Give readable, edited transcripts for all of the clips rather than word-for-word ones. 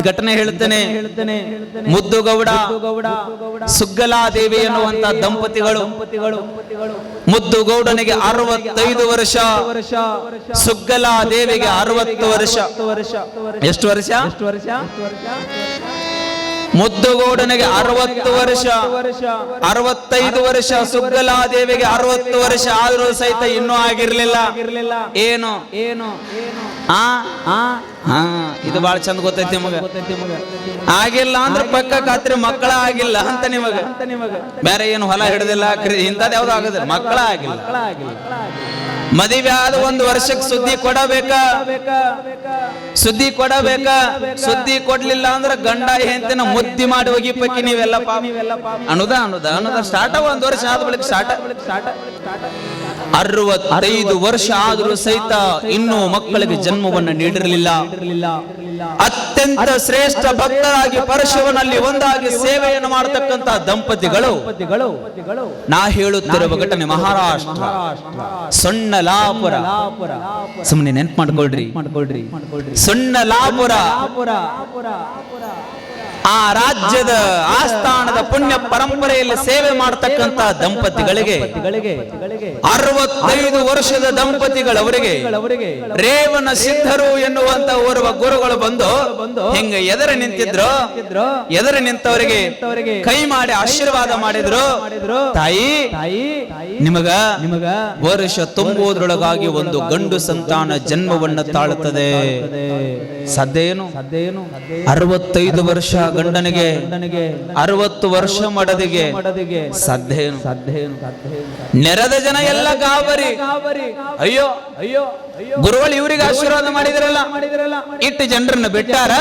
ಘಟನೆ ಹೇಳ್ತೇನೆ. ಮುದ್ದುಗೌಡ ಸುಗ್ಗಲಾದೇವಿ ಎನ್ನುವಂತ ದಂಪತಿಗಳು. ಮುದ್ದುಗೌಡನಿಗೆ 65 ವರ್ಷ, ಸುಗ್ಗಲಾದೇವಿಗೆ 60 ವರ್ಷ. ಎಷ್ಟು ವರ್ಷ? ಮುದ್ದುಗೌಡನಿಗೆ 60 ವರ್ಷ, 65 ವರ್ಷ, ಸುಗ್ಗಲಾದೇವಿಗೆ 60 ವರ್ಷ ಆದರೂ ಸಹಿತ ಇನ್ನೂ ಆಗಿರ್ಲಿಲ್ಲ. ಏನು ಇದು ಬಹಳ ಚಂದ ಗೊತ್ತೈತಿ ನಿಮಗ. ಆಗಿಲ್ಲ ಅಂದ್ರೆ ಪಕ್ಕ ಖಾತ್ರಿ ಮಕ್ಕಳ ಆಗಿಲ್ಲ ಅಂತ ನಿಮಗ. ಬೇರೆ ಏನು ಹೊಲ ಹಿಡಿದಿಲ್ಲ, ಇಂಥದ್ದು ಯಾವ್ದು ಆಗುದಿಲ್ಲ, ಮಕ್ಕಳ ಆಗಿಲ್ಲ. ಮದುವೆ ಆದ 1 ವರ್ಷಕ್ಕೆ ಸುದ್ದಿ ಕೊಡಬೇಕಾ? ಸುದ್ದಿ ಕೊಡಬೇಕಾ? ಸುದ್ದಿ ಕೊಡ್ಲಿಲ್ಲ ಅಂದ್ರೆ ಗಂಡ ಹೆಂಡತಿನ ಮುದ್ದಿ ಮಾಡಿ ಹೋಗಿಪಕ್ಕಿ ನೀವೆಲ್ಲ ಅನ್ನುದ ಸ್ಟಾರ್ಟ್ 1 ವರ್ಷ ಆದ ಬಳಿಕ ಸ್ಟಾರ್ಟ್. 65 ವರ್ಷ ಆದರೂ ಸಹಿತ ಇನ್ನೂ ಮಕ್ಕಳಿಗೆ ಜನ್ಮವನ್ನು ನೀಡಿರಲಿಲ್ಲ. ಅತ್ಯಂತ ಶ್ರೇಷ್ಠ ಭಕ್ತರಾಗಿ ಪರಶುವನಲ್ಲಿ ಒಂದಾಗಿ ಸೇವೆಯನ್ನು ಮಾಡತಕ್ಕಂತ ದಂಪತಿಗಳು. ನಾ ಹೇಳುತ್ತಿರುವ ಘಟನೆ ಮಹಾರಾಷ್ಟ್ರ ಸೊನ್ನಲಾಪುರ. ಸುಮ್ಮನೆ ನೆನ್ಪು ಮಾಡ್ಕೊಳ್ರಿ. ಸೊನ್ನಲಾಪುರ ಆ ರಾಜ್ಯದ ಆಸ್ಥಾನದ ಪುಣ್ಯ ಪರಂಪರೆಯಲ್ಲಿ ಸೇವೆ ಮಾಡತಕ್ಕಂತ ದಂಪತಿಗಳಿಗೆ 65 ವರ್ಷದ ದಂಪತಿಗಳವರಿಗೆ ರೇವಣ ಸಿದ್ಧರು ಎನ್ನುವಂತ ಓರ್ವ ಗುರುಗಳು ಬಂದು ಹಿಂಗ ಎದುರು ನಿಂತಿದ್ರು. ಎದುರು ನಿಂತವರಿಗೆ ಕೈ ಮಾಡಿ ಆಶೀರ್ವಾದ ಮಾಡಿದ್ರು. ತಾಯಿ, ನಿಮಗ ವರ್ಷ ತುಂಬುವುದರೊಳಗಾಗಿ ಒಂದು ಗಂಡು ಸಂತಾನ ಜನ್ಮವನ್ನು ತಾಳುತ್ತದೆ. ಸಾಧ್ಯ ಏನು? 65 ವರ್ಷ ಗಂಡನಿಗೆ, 60 ವರ್ಷ ಮಡದಿಗೆ ಸಾಧ್ಯ ಏನು? ನೆರೆದ ಜನ ಎಲ್ಲ ಗಾಬರಿ. ಅಯ್ಯೋ ಗುರುಗಳು ಇವ್ರಿಗೆ ಆಶೀರ್ವಾದ ಮಾಡಿದ್ರಲ್ಲ, ಇಟ್ಟು ಜನರನ್ನ ಬಿಟ್ಟಾರ,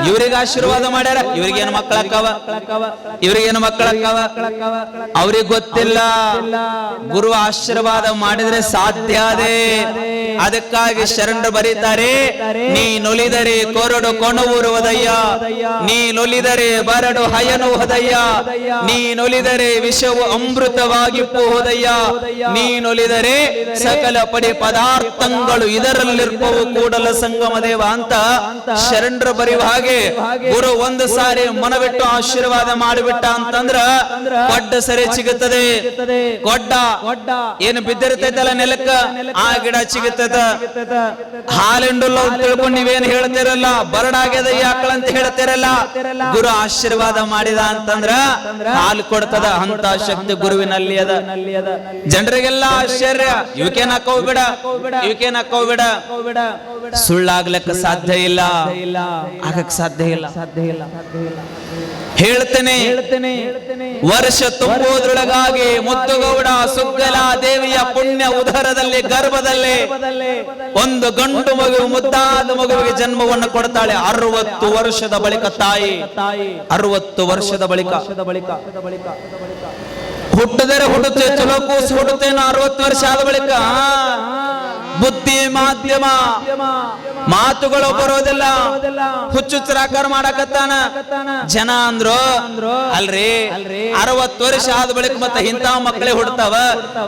ಇವ್ರಿಗೆ ಆಶೀರ್ವಾದ ಮಾಡ್ಯಾರ. ಇವ್ರಿಗೇನು ಮಕ್ಕಳಕ್ಕಾವ? ಇವ್ರಿಗೇನು ಮಕ್ಕಳಕ್ಕಾವ? ಅವ್ರಿಗೆ ಗೊತ್ತಿಲ್ಲ ಗುರು ಆಶೀರ್ವಾದ ಮಾಡಿದ್ರೆ ಸಾಧ್ಯ ಅದೇ. ಅದಕ್ಕಾಗಿ ಶರಣರು ಬರೀತಾರೆ, ನೀನೊಲಿದರೆ ಕೊರಡು ಕೊಣುವುರುವುದಯ್ಯ, ನೀನೊಲಿದರೆ ಬರಡು ಹಯನು ಹೋದಯ್ಯ, ನೀನೊಲಿದರೆ ವಿಷವು ಅಮೃತವಾಗಿ ಹೋದಯ್ಯ, ನೀನೊಲಿದರೆ ಸಕಲ ಪಡೆ ಪದಾರ್ಥಗಳು ಇದರಲ್ಲಿರ್ಪವು ಕೂಡಲ ಸಂಗಮ ದೇವ ಅಂತ ಶರಣರು ಬರೆಯುವ ಹಾಗೆ ಗುರು ಒಂದು ಸಾರಿ ಮನವಿಟ್ಟು ಆಶೀರ್ವಾದ ಮಾಡಿಬಿಟ್ಟ ಅಂತಂದ್ರ ಕೊಡ್ಡ ಸರಿ ಸಿಗುತ್ತದೆ. ಕೊಡ್ಡ ಏನು ಬಿದ್ದಿರ್ತೈತಲ್ಲ ನೆಲಕ್ಕ, ಆ ಗಿಡ ಸಿಗುತ್ತದ. ಹಾಲೆಂಡುಲ್ಲ ತಿಳ್ಕೊಂಡು ನೀವೇನು ಹೇಳ್ತಿರಲ್ಲ, ಬರಡಾಗ್ಯದ ಯಾಕಳ ಅಂತ ಹೇಳ್ತಿರಲ್ಲ, ಗುರು ಆಶೀರ್ವಾದ ಮಾಡಿದ ಅಂತಂದ್ರ ಹಾಲು ಕೊಡ್ತದ. ಅಂತ ಶಕ್ತಿ ಗುರುವಿನಲ್ಲಿ ಅದ. ಜನರಿಗೆಲ್ಲ ಆಶ್ಚರ್ಯ, ಇವಕೇನ್ ಹಾಕೋಬಿಡ, ಇವಕೇನ್ ಹಾಕೋಬಿಡ, ಸುಳ್ಳಾಗ್ಲಿಕ್ಕೆ ಸಾಧ್ಯ ಇಲ್ಲ, ಆಗಕ್ ಸಾಧ್ಯ ಇಲ್ಲ. ಹೇಳ್ತೇನೆ, ವರ್ಷ ತುಂಬುವುದರೊಳಗಾಗಿ ಮುದ್ದುಗೌಡ ಸುಗ್ಗಲಾದೇವಿಯ ಪುಣ್ಯ ಉದರದಲ್ಲಿ ಗರ್ಭದಲ್ಲಿ ಒಂದು ಗಂಡು ಮಗು, ಮುದ್ದಾದ ಮಗುವಿಗೆ ಜನ್ಮವನ್ನು ಕೊಡ್ತಾಳೆ. 60 ವರ್ಷದ ಬಳಿಕ ತಾಯಿ, 60 ವರ್ಷದ ಬಳಿಕ ಹುಟ್ಟದರೆ ಹುಟ್ಟುತ್ತೆ, ಚಲೋ ಕೂಸು ಹುಟ್ಟುತ್ತೇನೋ 60 ವರ್ಷ ಆದ ಬಳಿಕ. ಬುದ್ಧಿ ಮಾಧ್ಯಮ ಮಾತುಗಳು ಬರೋದಿಲ್ಲ, ಹುಚ್ಚುಚ್ಚರಾಕಾರ ಮಾಡಕತ್ತಾನ. ಜನ ಅಂದ್ರು ಅಲ್ರಿ 60 ವರ್ಷ ಆದ ಬಳಿಕ ಮತ್ತೆ ಇಂಥ ಮಕ್ಕಳೇ ಹುಡ್ತಾವ,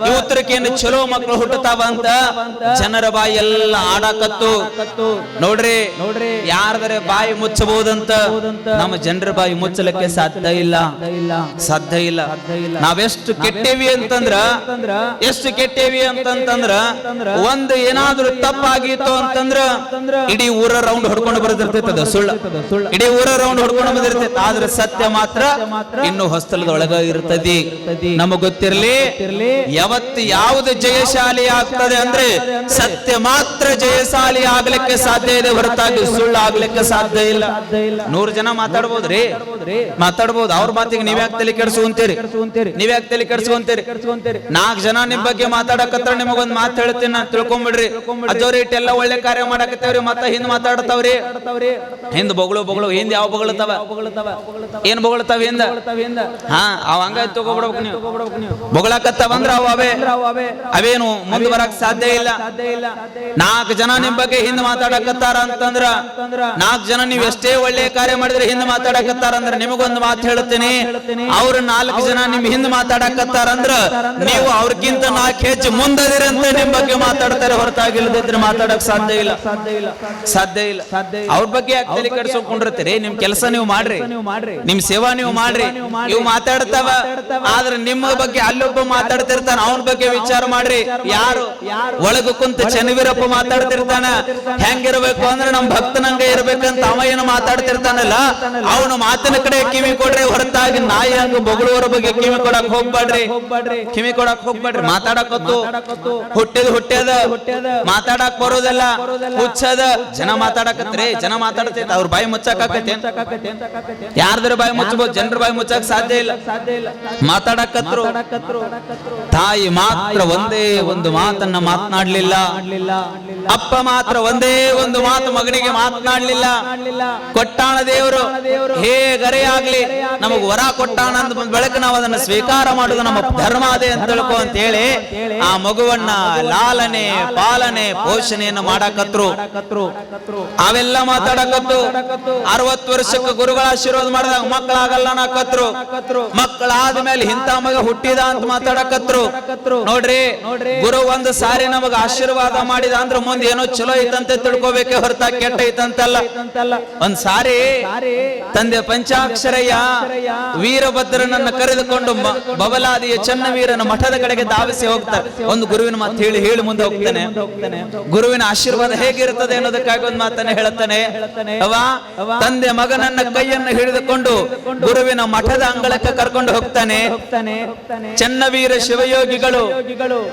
ಯುವತರಕ್ಕೇನು ಚಲೋ ಮಕ್ಕಳು ಹುಟ್ಟತಾವ ಅಂತ ಜನರ ಬಾಯಿ ಎಲ್ಲ ಆಡಕತ್ತು. ನೋಡ್ರಿ ಯಾರದರೆ ಬಾಯಿ ಮುಚ್ಚಬಹುದಂತ, ನಮ್ಮ ಜನರ ಬಾಯಿ ಮುಚ್ಚಲಿಕ್ಕೆ ಸಾಧ್ಯ ಇಲ್ಲ, ಸಾಧ್ಯ ಇಲ್ಲ. ನಾವೆಷ್ಟು ಕೆಟ್ಟೇವಿ ಅಂತಂದ್ರ, ಎಷ್ಟು ಕೆಟ್ಟೇವಿ ಅಂತಂದ್ರ, ಒಂದು ಏನಾದ್ರೂ ತಪ್ಪಾಗಿತ್ತು ಅಂತಂದ್ರ ಇಡೀ ಊರ ರೌಂಡ್ ಹೊಡ್ಕೊಂಡು ಬರೆದಿರ್ತೈತದ ಸುಳ್ಳು, ಇಡೀ ಊರ ರೌಂಡ್ ಹೊಡ್ಕೊಂಡು ಬಂದಿರ್ತೈತೆ. ಆದ್ರೆ ಸತ್ಯ ಮಾತ್ರ ಇನ್ನು ಹೊಸ್ತಲದ ಒಳಗ ಇರ್ತದೆ. ನಮಗ್ ಗೊತ್ತಿರ್ಲಿ, ಯಾವತ್ತು ಯಾವ್ದು ಜಯಶಾಲಿ ಆಗ್ತದೆ ಅಂದ್ರೆ ಸತ್ಯ ಮಾತ್ರ ಜಯಶಾಲಿ ಆಗ್ಲಿಕ್ಕೆ ಸಾಧ್ಯ ಇದೆ, ಹೊರತಾಗಿ ಸುಳ್ಳು ಆಗ್ಲಿಕ್ಕೆ ಸಾಧ್ಯ ಇಲ್ಲ. 100 ಜನ ಮಾತಾಡ್ಬೋದ್ರಿ, ಮಾತಾಡ್ಬೋದು. ಅವ್ರ ಮಾತಿಗೆ ನೀವ್ಯಾಕೆ ತಲೆ ಕೆಡ್ಸ್ಕೊಂತೀರಿ, ನೀವ್ಯಾಕೆ ತಲೆ ಕೆಡ್ಸ್ಕೊಂತೀರಿ? 4 ಜನ ನಿಮ್ ಬಗ್ಗೆ ಮಾತಾಡಕತ್ರ ನಿಮಗೊಂದ್ ಮಾತು ಹೇಳ್ತೀನಿ, ನಾನು ತಿಳ್ಕೊಂಬಿಡ್ರಿ. ಅಜೋರಿ ಇಟ್ಟೆಲ್ಲ ಒಳ್ಳೆ ಕಾರ್ಯ ಮಾಡಕತ್ತೇವ್ರಿ, ಮತ್ತ ಹಿಂದ್ ಮಾತಾಡ್ತಾವ್ರಿ. ಹಿಂದ್ ಬೊಗಳು ಹಿಂದ್ ಯಾವ ಬೊಗಳತಾವ, ಏನ್ ಬೊಗಳತಾವ ಹಿಂದ? ಹಾ, ಅವ್ ಹಂಗ ತಗೋಬಿಡ್ಬೇಕು ನೀವು. ಬೊಗಳಕತ್ತಾವ ಅಂದ್ರ ಅವೇನು ಮುಂದ್ ಬರಕ್ ಸಾಧ್ಯ ಇಲ್ಲ. 4 ಜನ ನಿಮ್ ಬಗ್ಗೆ ಹಿಂದ್ ಮಾತಾಡಕತ್ತಾರ ಅಂತಂದ್ರ, 4 ಜನ ನೀವ್ ಎಷ್ಟೇ ಒಳ್ಳೆ ಕಾರ್ಯ ಮಾಡಿದ್ರೆ ಹಿಂದ್ ಮಾತಾಡಕತ್ತಾರ ಅಂದ್ರ ನಿಮಗೊಂದು ಮಾತು ಹೇಳ್ತೀನಿ, ಅವ್ರ 4 ಜನ ನಿಮ್ ಹಿಂದ್ ಮಾತಾಡಕತ್ತಾರ ಅಂದ್ರ ನೀವು ಅವ್ರಕ್ಕಿಂತ 4 ಹೆಜ್ಜೆ ಮುಂದದಿರಂತ ನಿಮ್ ಬಗ್ಗೆ ಮಾತಾಡ್ತಾರೆ, ಹೊರತಾಗಿಲ್ಲದಿದ್ರೆ ಮಾತಾಡಕ್ ಸಾಧ್ಯ ಇಲ್ಲ. ಅವ್ರ ಬಗ್ಗೆ ಯಾಕೆ ತಲೆ ಕೆಡಿಸ್ಕೊಂಡಿರ್ತೀರಿ? ನಿಮ್ ಕೆಲಸ ನೀವು ಮಾಡ್ರಿ, ನಿಮ್ ಸೇವಾ ನೀವು ಮಾಡ್ರಿ. ಇವು ಮಾತಾಡ್ತಾವ, ಆದ್ರೆ ನಿಮ್ಮ ಬಗ್ಗೆ ಅಲ್ಲೊಬ್ಬ ಮಾತಾಡ್ತಿರ್ತಾನ, ಅವನ ಬಗ್ಗೆ ವಿಚಾರ ಮಾಡ್ರಿ. ಯಾರು ಒಳಗ ಕುಂತ ಚನ್ನವೀರಪ್ಪ ಮಾತಾಡ್ತಿರ್ತಾನ, ಹೆಂಗಿರ್ಬೇಕು ಅಂದ್ರೆ ನಮ್ ಭಕ್ತನಂಗ ಇರ್ಬೇಕಂತ ಅವ ಏನು ಮಾತಾಡ್ತಿರ್ತಾನಲ್ಲ, ಅವನ ಮಾತಿನ ಕಡೆ ಕಿವಿ ಕೊಡ್ರಿ, ಹೊರತಾಗಿ ನಾಯಿ ಹಂಗ ಬೊಗಳವರ ಬಗ್ಗೆ ಕಿವಿ ಕೊಡಕ್ ಹೋಗ್ಬೇಡ್ರಿ. ಮಾತಾಡಕತ್ತು ಹುಟ್ಟ್ಯದ ಮಾತಾಡಕ್ ಬರೋದಲ್ಲ, ಹುಚ್ಚದ. ಜನ ಮಾತಾಡಕತ್ರಿ, ಜನ ಮಾತಾಡ್ತೈತೆ, ಅವ್ರ ಬಾಯಿ ಮುಚ್ಚಾಕತ್ತೆ. ಯಾರ್ದ್ರ ಬಾಯಿ ಮುಚ್ಚಬಹುದು, ಜನರ ಬಾಯಿ ಮುಚ್ಚಕ್ ಸಾಧ್ಯ ಇಲ್ಲ. ಮಾತಾಡಕತ್ರು. ತಾಯಿ ಮಾತ್ರ ಒಂದೇ ಒಂದು ಮಾತನ್ನ ಮಾತನಾಡ್ಲಿಲ್ಲ. ಅಪ್ಪ ಮಾತ್ರ ಒಂದೇ ಒಂದು ಮಾತು ಮಗನಿಗೆ ಮಾತನಾಡ್ಲಿಲ್ಲ. ಕೊಟ್ಟಾಣ ದೇವರು ಹೇಗರೇ ಆಗ್ಲಿ ನಮಗ್ ವರ ಕೊಟ್ಟಾಣ ಅಂದ ಬೆಳಕ ನಾವು ಅದನ್ನ ಸ್ವೀಕಾರ ಮಾಡುದು ನಮ್ಮ ಧರ್ಮ ಅದೇ ಅಂತ ತಿಳ್ಕೊ ಅಂತ ಹೇಳಿ ಆ ಮಗುವನ್ನ ಲಾಲನೆ ಪಾಲನೆ ಪೋಷಣೆಯನ್ನು ಮಾಡಾಕತ್ರು. ಅವೆಲ್ಲ ಮಾತಾಡಕತ್ತು. 60 ವರ್ಷಕ್ಕೆ ಗುರುಗಳ ಆಶೀರ್ವಾದ ಮಾಡಿದಾಗ ಮಕ್ಕಳಾಗಲ್ಲ ನಾಕತ್ರು. ಮಕ್ಕಳಾದ್ಮೇಲೆ ಇಂಥ ಮಗ ಹುಟ್ಟಿದ ಅಂತ ಮಾತಾಡಕತ್ರು. ನೋಡ್ರಿ, ಗುರು ಒಂದು ಸಾರಿ ನಮಗ ಆಶೀರ್ವಾದ ಮಾಡಿದ ಅಂದ್ರೆ ಮುಂದೆ ಏನೋ ಚಲೋ ಐತಂತೆ ತಿಳ್ಕೊಬೇಕೆ ಹೊರತ ಕೆಟ್ಟ ಐತಂತಲ್ಲ. ಒಂದ್ ಸಾರಿ ತಂದೆ ಪಂಚಾಕ್ಷರಯ್ಯ ವೀರಭದ್ರನನ್ನ ಕರೆದುಕೊಂಡು ಬಬಲಾದಿಯ ಚನ್ನವೀರನ ಮಠದ ಕಡೆಗೆ ಧಾವಿಸಿ ಹೋಗ್ತಾರೆ. ಒಂದು ಗುರುವಿನ ಮಾತು ಹೇಳಿ ಮುಂದೆ ಹೋಗ್ತಾನೆ. ಗುರುವಿನ ಆಶೀರ್ವಾದ ಹೇಗಿರುತ್ತದೆ ಅನ್ನೋದಕ್ಕಾಗಿ ಒಂದು ಮಾತನ್ನ ಹೇಳುತ್ತಾನೆ. ತಂದೆ ಮಗನನ್ನ ಕೈಯನ್ನು ಹಿಡಿದುಕೊಂಡು ಗುರುವಿನ ಮಠದ ಅಂಗಳಕ್ಕೆ ಕರ್ಕೊಂಡು ಹೋಗ್ತಾನೆ. ಚನ್ನವೀರ ಶಿವಯೋಗಿಗಳು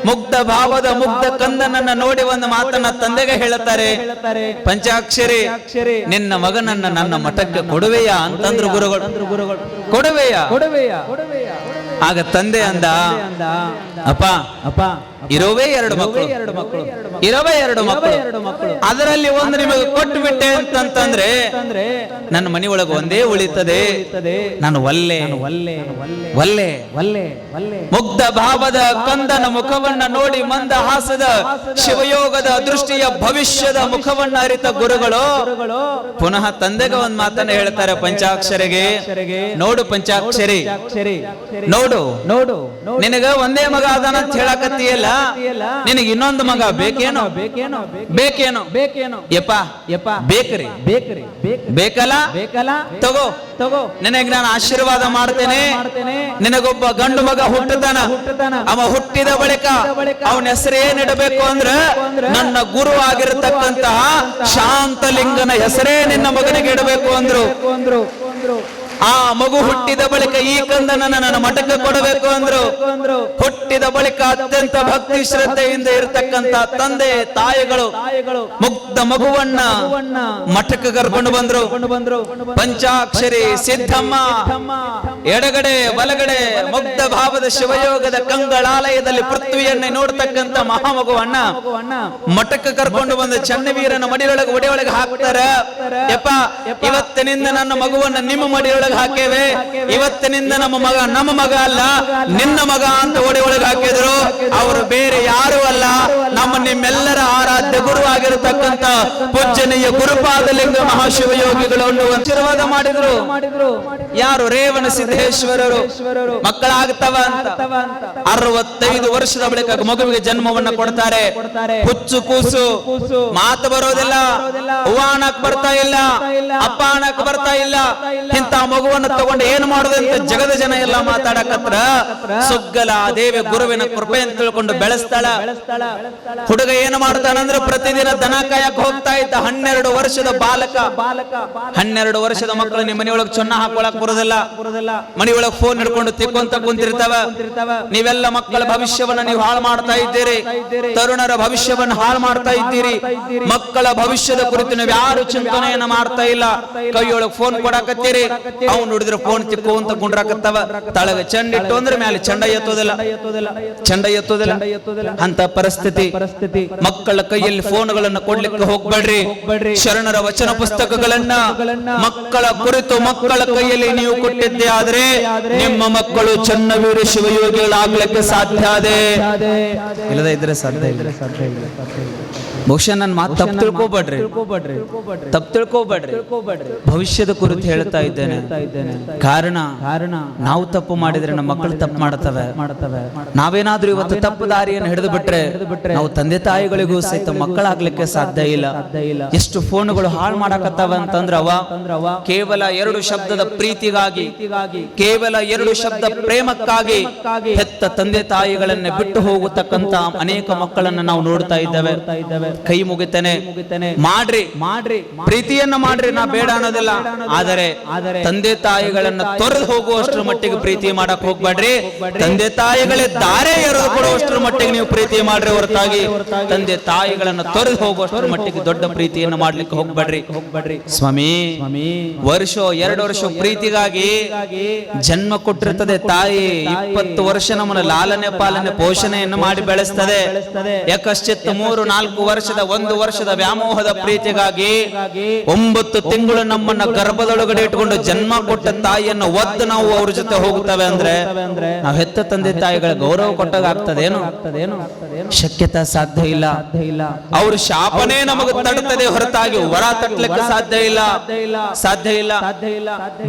ಮುಗ್ಧ ಭಾವದ ಮುಗ್ಧ ಕಂದನನ್ನ ನೋಡಿ ಒಂದು ಮಾತನ್ನ ತಂದೆಗೆ ಹೇಳುತ್ತಾರೆ. ಪಂಚಾಕ್ಷರಿ, ನಿನ್ನ ಮಗನನ್ನ ನನ್ನ ಮಠಕ್ಕೆ ಕೊಡುವೆಯಾ ಅಂತಂದ್ರು ಗುರುಗಳು. ಕೊಡುವೆಯಾ? ಆಗ ತಂದೆ ಅಂದ, ಅಪ್ಪ ಇರೋವೇ 2 ಮಕ್ಕಳು, ಅದರಲ್ಲಿ ಒಂದು ನಿಮಗೆ ಕೊಟ್ಟು ಬಿಟ್ಟೆ ಅಂತಂದ್ರೆ ನನ್ನ ಮನೆ ಒಳಗೆ ಒಂದೇ ಉಳಿತದೆ. ನಾನು ಒಲ್ಲೆ. ಮುಗ್ಧ ಭಾವದ ಕಂದನ ಮುಖವನ್ನ ನೋಡಿ ಮಂದ ಹಾಸದ ಶಿವಯೋಗದ ದೃಷ್ಟಿಯ ಭವಿಷ್ಯದ ಮುಖವನ್ನ ಅರಿತ ಗುರುಗಳು ಪುನಃ ತಂದೆಗೆ ಒಂದ್ ಮಾತನ್ನ ಹೇಳ್ತಾರೆ ಪಂಚಾಕ್ಷರಿಗೆ. ನೋಡು ಪಂಚಾಕ್ಷರಿ, ನೋಡು, ನಿನಗ ಒಂದೇ ಮಗ ಅದನ್ನ ಹೇಳಕತ್ತೀಯಲ್ಲ, ನಿನಗೆ ಇನ್ನೊಂದು ಮಗ ಬೇಕೇನೋ? ಯಪ್ಪ ಬೇಕ್ರಿ, ಬೇಕಲ್ಲ? ತಗೋ, ನಿನಗೆ ನಾನು ಆಶೀರ್ವಾದ ಮಾಡ್ತೇನೆ. ನಿನಗೊಬ್ಬ ಗಂಡು ಮಗ ಹುಟ್ಟುತ್ತಾನ. ಅವ ಹುಟ್ಟಿದ ಬಳಿಕ ಅವನ ಹೆಸರೇನಿಡಬೇಕು ಅಂದ್ರ ನನ್ನ ಗುರು ಆಗಿರತಕ್ಕಂತಹ ಶಾಂತಲಿಂಗನ ಹೆಸರೇ ನಿನ್ನ ಮಗನಿಗೆ ಇಡಬೇಕು ಅಂದ್ರು. ಆ ಮಗು ಹುಟ್ಟಿದ ಬಳಿಕ ಈ ಕಂದನನ್ನ ನನ್ನ ಮಠಕ್ಕೆ ಕೊಡಬೇಕು ಅಂದ್ರು. ಹುಟ್ಟಿದ ಬಳಿಕ ಅತ್ಯಂತ ಭಕ್ತಿ ಶ್ರದ್ಧೆಯಿಂದ ಇರತಕ್ಕಂತ ತಂದೆ ತಾಯಿಗಳು ಮುಗ್ಧ ಮಗುವನ್ನ ಮಠಕ್ಕೆ ಕರ್ಕೊಂಡು ಬಂದ್ರು. ಪಂಚಾಕ್ಷರಿ ಸಿದ್ಧಮ್ಮ ಎಡಗಡೆ ಬಲಗಡೆ ಮುಗ್ಧ ಭಾವದ ಶಿವಯೋಗದ ಕಂಗಳಾಲಯದಲ್ಲಿ ಪೃಥ್ವಿಯನ್ನೇ ನೋಡ್ತಕ್ಕಂತ ಮಹಾಮಗುವನ್ನ ಮಠಕ್ಕೆ ಕರ್ಕೊಂಡು ಬಂದು ಚನ್ನವೀರನ ಒಡೆಯೊಳಗೆ ಹಾಕ್ತಾರೆ. ಯಪ್ಪ, ಇವತ್ತಿನಿಂದ ನನ್ನ ಮಗುವನ್ನ ನಿಮ್ಮ ಮಡಿಯೊಳಗೆ ಹಾಕೇವೆ. ಇವತ್ತಿನಿಂದ ನಮ್ಮ ಮಗ ಅಲ್ಲ, ನಿನ್ನ ಮಗ ಅಂತ ಒಡೆಯೊಳಗೆ ಹಾಕಿದ್ರು. ಅವರು ಬೇರೆ ಯಾರು ಅಲ್ಲ, ನಿಮ್ಮೆಲ್ಲರ ಆರಾಧ್ಯ ಗುರು ಆಗಿರತಕ್ಕಂತ ಪೂಜ್ಯನೀಯ ಗುರುಪಾದಲಿಂಗ ಮಹಾಶಿವಯೋಗಿಗಳನ್ನು ಆಶೀರ್ವಾದ ಮಾಡಿದ್ರು. ಯಾರು? ರೇವಣ ಸಿದ್ದೇಶ್ವರರು. ಮಕ್ಕಳಾಗ್ತವ ಅಂತ 65 ವರ್ಷದ ಬಳಿಕ ಮಗುವಿಗೆ ಜನ್ಮವನ್ನ ಕೊಡ್ತಾರೆ. ಹುಚ್ಚು ಕೂಸು, ಮಾತು ಬರೋದಿಲ್ಲ, ಹೂವ ಅನ್ನಕ್ ಬರ್ತಾ ಇಲ್ಲ, ಅಪ್ಪ ಅನ್ನಕ್ ಬರ್ತಾ ಇಲ್ಲ. ಇಂತ ಮಗುವನ್ನು ತಗೊಂಡು ಏನು ಮಾಡುದಂತ ಜಗದ ಜನ ಎಲ್ಲ ಮಾತಾಡಕತ್ರ. ಸುಗ್ಗಲ ದೇವಿ ಗುರುವಿನ ಕೃಪೆ ಅಂತ ತಿಳ್ಕೊಂಡು ಬೆಳೆಸ್ತಾಳ. ಹುಡುಗ ಏನು ಮಾಡ್ತಾನಂದ್ರೆ ಪ್ರತಿದಿನ ದನ ಕಾಯಕ್ ಹೋಗ್ತಾ ಇದ್ದ 12 ವರ್ಷದ ಬಾಲಕ. 12 ವರ್ಷದ ಮಕ್ಕಳು ನಿಮ್ಮ ಮನೆಯೊಳಗೆ ಚೊನ್ನ ಹಾಕೊಳಕ್ ಬರೋದಿಲ್ಲ. ಮನೆಯೊಳಗೆ ಫೋನ್ ಹಿಡ್ಕೊಂಡು ತಿಕ್ಕೊಂತ ಕುಂತಿರ್ತಾವ. ನೀವೆಲ್ಲ ಮಕ್ಕಳ ಭವಿಷ್ಯವನ್ನ ನೀವು ಹಾಳು ಮಾಡ್ತಾ ಇದ್ದೀರಿ. ತರುಣರ ಭವಿಷ್ಯವನ್ನು ಹಾಳು ಮಾಡ್ತಾ ಇದ್ದೀರಿ. ಮಕ್ಕಳ ಭವಿಷ್ಯದ ಕುರಿತು ನೀವು ಯಾರು ಚಿಂತನೆಯನ್ನ ಮಾಡ್ತಾ ಇಲ್ಲ. ಕೈಯೊಳಗೆ ಫೋನ್ ಕೊಡಾಕತ್ತೀರಿ. ಅವ್ನು ನೋಡಿದ್ರೆ ಫೋನ್ ತಿಕ್ಕೊಂತ ಕುಂಡ್ರಾಕತ್ತವ. ತಳಗ ಚಂಡ ಇಟ್ಟು ಅಂದ್ರೆ ಮೇಲೆ ಚಂಡ ಎತ್ತೋದಿಲ್ಲ. ಅಂತ ಪರಿಸ್ಥಿತಿ. ಮಕ್ಕಳ ಕೈಯಲ್ಲಿ ಫೋನ್ಗಳನ್ನು ಕೊಡ್ಲಿಕ್ಕೆ ಹೋಗ್ಬೇಡ್ರಿ. ಶರಣರ ವಚನ ಪುಸ್ತಕಗಳನ್ನ ಮಕ್ಕಳ ಕುರಿತು ಮಕ್ಕಳ ಕೈಯಲ್ಲಿ ನೀವು ಕೊಟ್ಟಿದ್ದೆ ಆದ್ರೆ ನಿಮ್ಮ ಮಕ್ಕಳು ಚನ್ನವೀರ ಶಿವಯೋಗಿಗಳಾಗ್ಲಿಕ್ಕೆ ಸಾಧ್ಯ ಇದೆ. ಇಲ್ಲದ ಇದ್ರೆ ಸಾಧ್ಯ ಇಲ್ಲ. ಬಹುಶಃ ನನ್ನ ಮಾತು ತಪ್ಪು ತಿಳ್ಕೋಬೇಡ್ರಿ. ಭವಿಷ್ಯದ ಕುರಿತು ಹೇಳ್ತಾ ಇದ್ದೇನೆ. ಕಾರಣ ನಾವು ತಪ್ಪು ಮಾಡಿದ್ರೆ ನಮ್ಮ ಮಕ್ಕಳು ತಪ್ಪು ಮಾಡುತ್ತವೆ. ನಾವೇನಾದ್ರೂ ಇವತ್ತು ತಪ್ಪು ದಾರಿಯನ್ನು ಹಿಡಿದು ಬಿಟ್ರೆ ನಾವು ತಂದೆ ತಾಯಿಗಳಿಗೂ ಸಹಿತ ಮಕ್ಕಳಾಗ್ಲಿಕ್ಕೆ ಸಾಧ್ಯ ಇಲ್ಲ. ಎಷ್ಟು ಫೋನ್ಗಳು ಹಾಳು ಮಾಡಕತ್ತವ ಅಂತಂದ್ರ ಅವ ಕೇವಲ 2 ಶಬ್ದದ ಪ್ರೀತಿಗಾಗಿ, ಕೇವಲ 2 ಶಬ್ದ ಪ್ರೇಮಕ್ಕಾಗಿ ಹೆತ್ತ ತಂದೆ ತಾಯಿಗಳನ್ನ ಬಿಟ್ಟು ಹೋಗತಕ್ಕಂತ ಅನೇಕ ಮಕ್ಕಳನ್ನ ನಾವು ನೋಡ್ತಾ ಇದ್ದೇವೆ. ಕೈ ಮುಗಿತೇನೆ, ಮಾಡ್ರಿ ಪ್ರೀತಿಯನ್ನ ಮಾಡ್ರಿ, ನಾ ಬೇಡ ಅನ್ನೋದಿಲ್ಲ. ಆದರೆ ತಂದೆ ತಾಯಿಗಳನ್ನ ತೊರೆದು ಹೋಗುವಷ್ಟರ ಮಟ್ಟಿಗೆ ಪ್ರೀತಿ ಮಾಡಕ್ ಹೋಗ್ಬೇಡ್ರಿ. ತಂದೆ ತಾಯಿಗಳೇ ದಾರೆ ಎರೆದು ಕೊಡುವಷ್ಟರ ಮಟ್ಟಿಗೆ ನೀವು ಪ್ರೀತಿ ಮಾಡ್ರಿ ಹೊರತಾಗಿ ತಂದೆ ತಾಯಿಗಳನ್ನ ತೊರೆದು ಹೋಗುವಷ್ಟರ ಮಟ್ಟಿಗೆ ದೊಡ್ಡ ಪ್ರೀತಿಯನ್ನು ಮಾಡ್ಲಿಕ್ಕೆ ಹೋಗ್ಬೇಡ್ರಿ. ಸ್ವಾಮಿ, 2 ವರ್ಷ ಪ್ರೀತಿಗಾಗಿ ಜನ್ಮ ಕೊಟ್ಟಿರ್ತದೆ ತಾಯಿ. 20 ವರ್ಷ ನಮ್ಮನ್ನ ಲಾಲನೆ ಪಾಲನೆ ಪೋಷಣೆಯನ್ನು ಮಾಡಿ ಬೆಳೆಸ್ತದೆ. ಯಾಕಶ್ಚಿತ್ 3-4 ವರ್ಷದ 1 ವರ್ಷದ ವ್ಯಾಮೋಹದ ಪ್ರೀತಿಗಾಗಿ 9 ತಿಂಗಳು ನಮ್ಮನ್ನ ಗರ್ಭದೊಳಗಡೆ ಇಟ್ಕೊಂಡು ಜನ್ಮ ಕೊಟ್ಟ ತಾಯಿಯನ್ನು ಒದ್ದು ನಾವು ಅವ್ರ ಜೊತೆ ಹೋಗುತ್ತವೆ ಅಂದ್ರೆ ನಾವು ಹೆತ್ತ ತಂದೆ ತಾಯಿಗಳ ಗೌರವ ಕೊಟ್ಟಾಗ ಆಗ್ತದೇನು? ಶಕ್ಯತಾ ಸಾಧ್ಯ ಇಲ್ಲ. ಅವ್ರ ಶಾಪನೇ ನಮಗೆ ತಡುತ್ತದೆ ಹೊರತಾಗಿ ವರ ತಟ್ಟಲಿಕ್ಕೆ ಸಾಧ್ಯ ಇಲ್ಲ.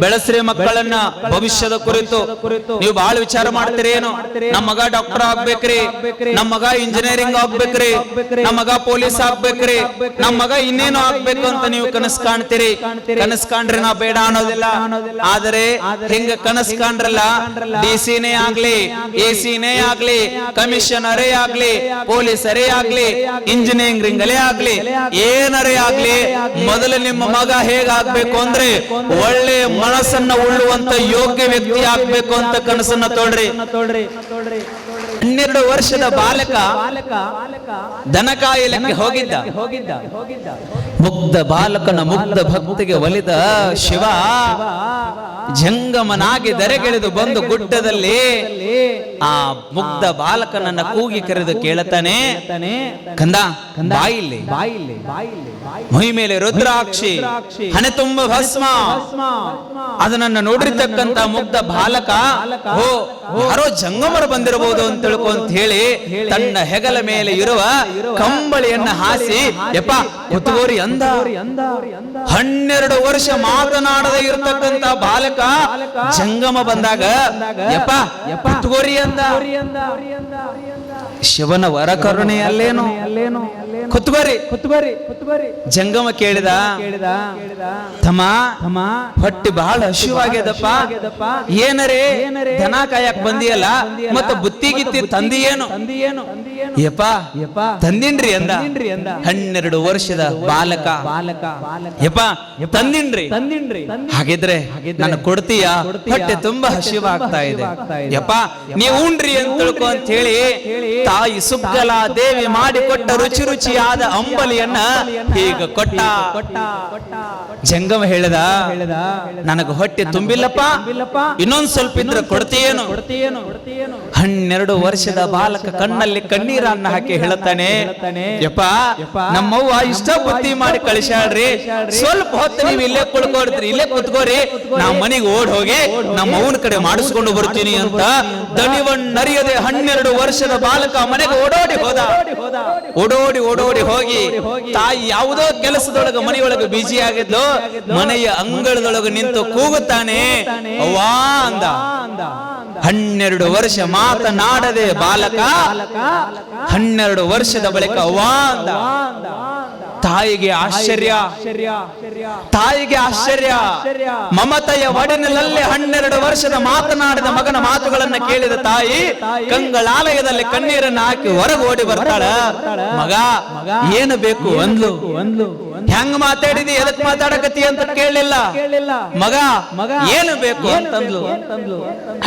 ಬೆಳೆಸ್ರಿ ಮಕ್ಕಳನ್ನ. ಭವಿಷ್ಯದ ಕುರಿತು ನೀವು ಬಹಳ ವಿಚಾರ ಮಾಡ್ತೀರಿ. ಏನು, ನಮ್ಮ ಮಗ ಡಾಕ್ಟರ್ ಆಗ್ಬೇಕ್ರಿ, ನಮ್ಮ ಮಗ ಇಂಜಿನಿಯರಿಂಗ್ ಆಗ್ಬೇಕ್ರಿ, ನಮ್ಮ ಮಗ ಪೊಲೀಸ್ ಆಗ್ಬೇಕ್ರಿ, ನಮ್ಮ ಮಗ ಇನ್ನೇನು ಆಗ್ಬೇಕು ಅಂತ ನೀವು ಕನಸು ಕಾಣ್ತೀರಿ. ಕನಸು ಕಾಣ್ರಿ, ನಾ ಬೇಡ ಅನ್ನೋದಿಲ್ಲ. ಆದರೆ ಹಿಂಗ ಕನಸು ಕಾಣ್ರಲ್ಲ, ಡಿಸಿನೇ ಆಗ್ಲಿ, ಎಸಿನೇ ಆಗ್ಲಿ, ಕಮಿಷನರೇ ಆಗ್ಲಿ, ಪೊಲೀಸರೇ ಆಗ್ಲಿ, ಇಂಜಿನಿಯರಿಂಗ್ ಅಲ್ಲೇ ಆಗ್ಲಿ, ಏನರೇ ಆಗ್ಲಿ, ಮೊದಲು ನಿಮ್ಮ ಮಗ ಹೇಗಾಗ್ಬೇಕು ಅಂದ್ರೆ ಒಳ್ಳೆ ಮನಸ್ಸನ್ನ ಉಳ್ಳುವಂತ ಯೋಗ್ಯ ವ್ಯಕ್ತಿ ಆಗ್ಬೇಕು ಅಂತ ಕನಸನ್ನ ತೊಡ್ರಿ. 12 ವರ್ಷದ ಬಾಲಕ ದನ ಕಾಯಲಿಕ್ಕೆ ಹೋಗಿದ್ದ. ಮುಗ್ಧ ಬಾಲಕನ ಮುಗ್ಧ ಭಕ್ತಿಗೆ ಒಲಿದ ಶಿವ ಜಂಗಮನಾಗಿ ದರೆಗೆಳೆದು ಬಂದು ಗುಡ್ಡದಲ್ಲಿ ಆ ಮುಗ್ಧ ಬಾಲಕನನ್ನ ಕೂಗಿ ಕರೆದು ಕೇಳುತ್ತಾನೆ, ಕಂದ ಬಾಯಿಲ್ಲಿ. ಮೈ ಮೇಲೆ ರುದ್ರಾಕ್ಷಿ, ಹಣೆ ತುಂಬ ಭಸ್ಮ. ಅದನ್ನ ನೋಡಿರ್ತಕ್ಕಂತ ಮುಗ್ಧ ಬಾಲಕ, ಓ ಯಾರೋ ಜಂಗಮರು ಬಂದಿರಬಹುದು ಅಂತ ತಿಳ್ಕೊಂತ ಹೇಳಿ ತನ್ನ ಹೆಗಲ ಮೇಲೆ ಇರುವ ಕಂಬಳಿಯನ್ನ ಹಾಸಿ ಯಪ್ಪ ಕುತ್ಕೋರಿ ಅಂದ. 12 ವರ್ಷ ಮಾತನಾಡದೆ ಇರತಕ್ಕಂತ ಬಾಲಕ ಜಂಗಮ ಬಂದಾಗ ಯಪ್ಪ ಕುತ್ಕೋರಿ ಅಂದ. ಶಿವನ ವರ ಕರುಣೆಯಲ್ಲೇನು ಕುತ್ಕೋರಿ. ಜಂಗಮ ಕೇಳಿದ, ತಮ್ಮ ಹೊಟ್ಟಿ ಬಹಳ ಹಸಿವಾಗ್ಯದಪ್ಪ, ಏನರೇ ದನ ಕಾಯಕ್ ಬಂದಿಯಲ್ಲ, ಮತ್ತ ಬುತ್ತಿ ಗಿತ್ತಿ ತಂದಿಯೇನು? ಯಪ್ಪ ತಂದಿನ್ರಿ ಅಂದ. 12 ವರ್ಷದ ಬಾಲಕ, ಯಪ್ಪ ತಂದಿನ್ರಿ. ಹಾಗಿದ್ರೆ ನಾನು ಕೊಡ್ತೀಯ, ಹೊಟ್ಟೆ ತುಂಬಾ ಹಸಿವಾಗ್ತಾ ಇದೆ. ಯಪ್ಪ ನೀವು ಉಣ್ರಿ ಅಂತ ತಿಳ್ಕೊ ಅಂತ ಹೇಳಿ ತಾಯಿ ಸುಗ್ಗಲಾ ದೇವಿ ಮಾಡಿಕೊಟ್ಟ ರುಚಿ ರುಚಿಯಾದ ಅಂಬಲಿಯನ್ನ ಹೀಗ ಕೊಟ್ಟ. ಜಂಗಮ ಹೇಳಿದ, ನನಗೆ ಹೊಟ್ಟೆ ತುಂಬಿಲ್ಲಪ್ಪ, ಇನ್ನೊಂದ್ ಸ್ವಲ್ಪ ಇದ್ರೆ ಕೊಡ್ತೀಯೇನು? 12 ವರ್ಷದ ಬಾಲಕ ಕಣ್ಣಲ್ಲಿ ಕಣ್ಣೀರನ್ನ ಹಾಕಿ ಹೇಳುತ್ತಾನೆ, ಯಪ್ಪ ನಮ್ಮವ್ವ ಇಷ್ಟ ಬುದ್ಧಿ ಮಾಡಿ ಕಳಿಸ್ಯಾಳ್ರಿ, ಸ್ವಲ್ಪ ಹೊತ್ತು ನೀವು ಇಲ್ಲೇ ಕುಳ್ಕೊಡ್ತೀರಿ, ಇಲ್ಲೇ ಕುತ್ಕೋರಿ, ನಾ ಮನೆಗೆ ಓಡ್ ಹೋಗಿ ನಮ್ಮ ಅವನ ಕಡೆ ಮಾಡಿಸ್ಕೊಂಡು ಬರ್ತೀನಿ ಅಂತ ದಣಿವನ್ನರಿಯದೆ 12 ವರ್ಷದ ಬಾಲಕ ಮನೆಗೆ ಓಡೋಡಿ ಹೋಗಿ ತಾಯಿ ಯಾವುದೋ ಕೆಲಸದೊಳಗ ಮನೆಯೊಳಗೆ ಬಿಜಿ ಆಗಿದ್ಲು, ಮನೆಯ ಅಂಗಳದೊಳಗೆ ನಿಂತು ಕೂಗುತ್ತಾನೆ, ಅವ್ವಾ ಅಂದ. 12 ವರ್ಷ ಮಾತನಾಡದೆ ಬಾಲಕ 12 ವರ್ಷದ ಬಳಿಕ ಅವ್ವಾ ಅಂದ. ತಾಯಿಗೆ ಆಶ್ಚರ್ಯ, ಮಮತೆಯ ಒಡನಿನಲ್ಲಿ 12 ವರ್ಷದ ಮಾತನಾಡಿದ ಮಗನ ಮಾತುಗಳನ್ನ ಕೇಳಿದ ತಾಯಿ ಕಂಗಳಾಲಯದಲ್ಲಿ ಕಣ್ಣೀರನ್ನು ಹಾಕಿ ಹೊರಗೆ ಓಡಿ ಬರ್ತಾಳ. ಮಗ ಏನು ಬೇಕು ಅಂದ್ಲು. ಹೆಂಗ ಮಾತಾಡಿದಿ, ಎದಕ್ ಮಾತಾಡಕತ್ತಿ ಅಂತ ಕೇಳಲಿಲ್ಲ. ಮಗ ಏನು ಬೇಕು ಅಂತಂದ್ಲು.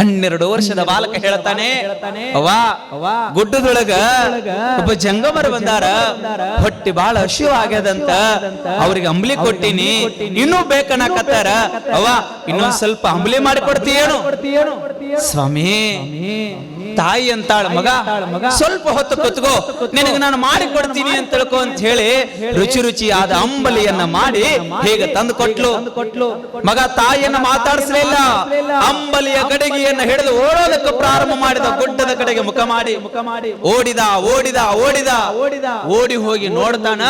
12 ವರ್ಷದ ಬಾಲಕ ಹೇಳ್ತಾನೆ, ಅವ್ವ ಗುಡ್ಡದೊಳಗ ಒಬ್ಬ ಜಂಗಮರು ಬಂದಾರ, ಹೊಟ್ಟಿ ಬಹಳ ಹಸಿವಾಗ್ಯದಂತ, ಅವ್ರಿಗೆ ಅಂಬ್ಲಿ ಕೊಟ್ಟಿನಿ, ಇನ್ನೂ ಬೇಕನ್ನಕತ್ತಾರ, ಅವ್ವ ಇನ್ನೊಂದ್ ಸ್ವಲ್ಪ ಅಂಬ್ಲಿ ಮಾಡಿ ಕೊಡ್ತೀಯೇನು? ಸ್ವಾಮಿ ತಾಯಿ ಅಂತಾಳ, ಮಗ ಸ್ವಲ್ಪ ಹೊತ್ತು ಕೂತ್ಕೋ, ನಿನಗೆ ನಾನು ಮಾಡಿ ಕೊಡ್ತೀನಿ ಅಂತ ತಿಳ್ಕೊ ಅಂತ ಹೇಳಿ ರುಚಿಯಾದ ಅಂಬಲಿಯನ್ನ ಮಾಡಿ ಹೇಗೆ ತಂದು ಕೊಟ್ಲು. ಮಗ ತಾಯಿಯನ್ನ ಮಾತಾಡಿಸಲಿಲ್ಲ, ಅಂಬಲಿಯ ಗಡಿಗೆಯನ್ನ ಹಿಡಿದು ಓಡೋದಕ್ಕೆ ಪ್ರಾರಂಭ ಮಾಡಿದ. ಗುಡ್ಡದ ಕಡೆಗೆ ಮುಖ ಮಾಡಿ ಓಡಿದ ಓಡಿದ ಓಡಿದ ಓಡಿ ಹೋಗಿ ನೋಡ್ತಾನ,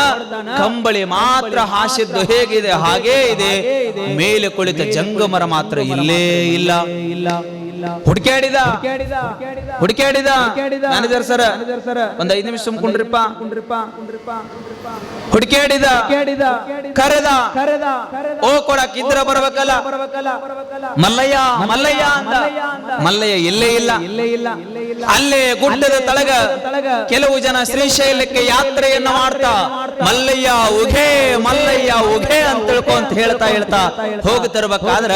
ಕಂಬಳಿ ಮಾತ್ರ ಹಾಸಿದ್ದು ಹೇಗಿದೆ ಹಾಗೇ ಇದೆ, ಮೇಲೆ ಕುಳಿತ ಜಂಗಮರ ಮಾತ್ರ ಇಲ್ಲೇ ಇಲ್ಲ. ಹುಡುಕ್ಯಾಡಿದ ಮ್ಯಾನೇಜರ್ ಸರ್ ಒಂದ್ 5 ನಿಮಿಷ ಕುಂಡ್ರಿಪ್ಪ. ಹುಡುಕ್ಯಾಡಿದ, ಕರೆದ, ಓ ಕೊಡಕ್ ಇದ್ರ ಬರ್ಬೇಕಲ್ಲ, ಮಲ್ಲಯ್ಯ ಮಲ್ಲಯ್ಯ ಅಂತ. ಮಲ್ಲಯ್ಯ ಇಲ್ಲೇ ಇಲ್ಲ. ಅಲ್ಲೇ ಗುಡ್ಡದ ತಳಗ ಕೆಲವು ಜನ ಶ್ರೀಶೈಲಕ್ಕೆ ಯಾತ್ರೆಯನ್ನ ಮಾಡ್ತಾ ಮಲ್ಲಯ್ಯ ಉಘೆ ಮಲ್ಲಯ್ಯ ಉಘೆ ಅಂತ ತಿಳ್ಕೊಂತ ಹೇಳ್ತಾ ಹೋಗುತ್ತಿರ್ಬೇಕಾದ್ರ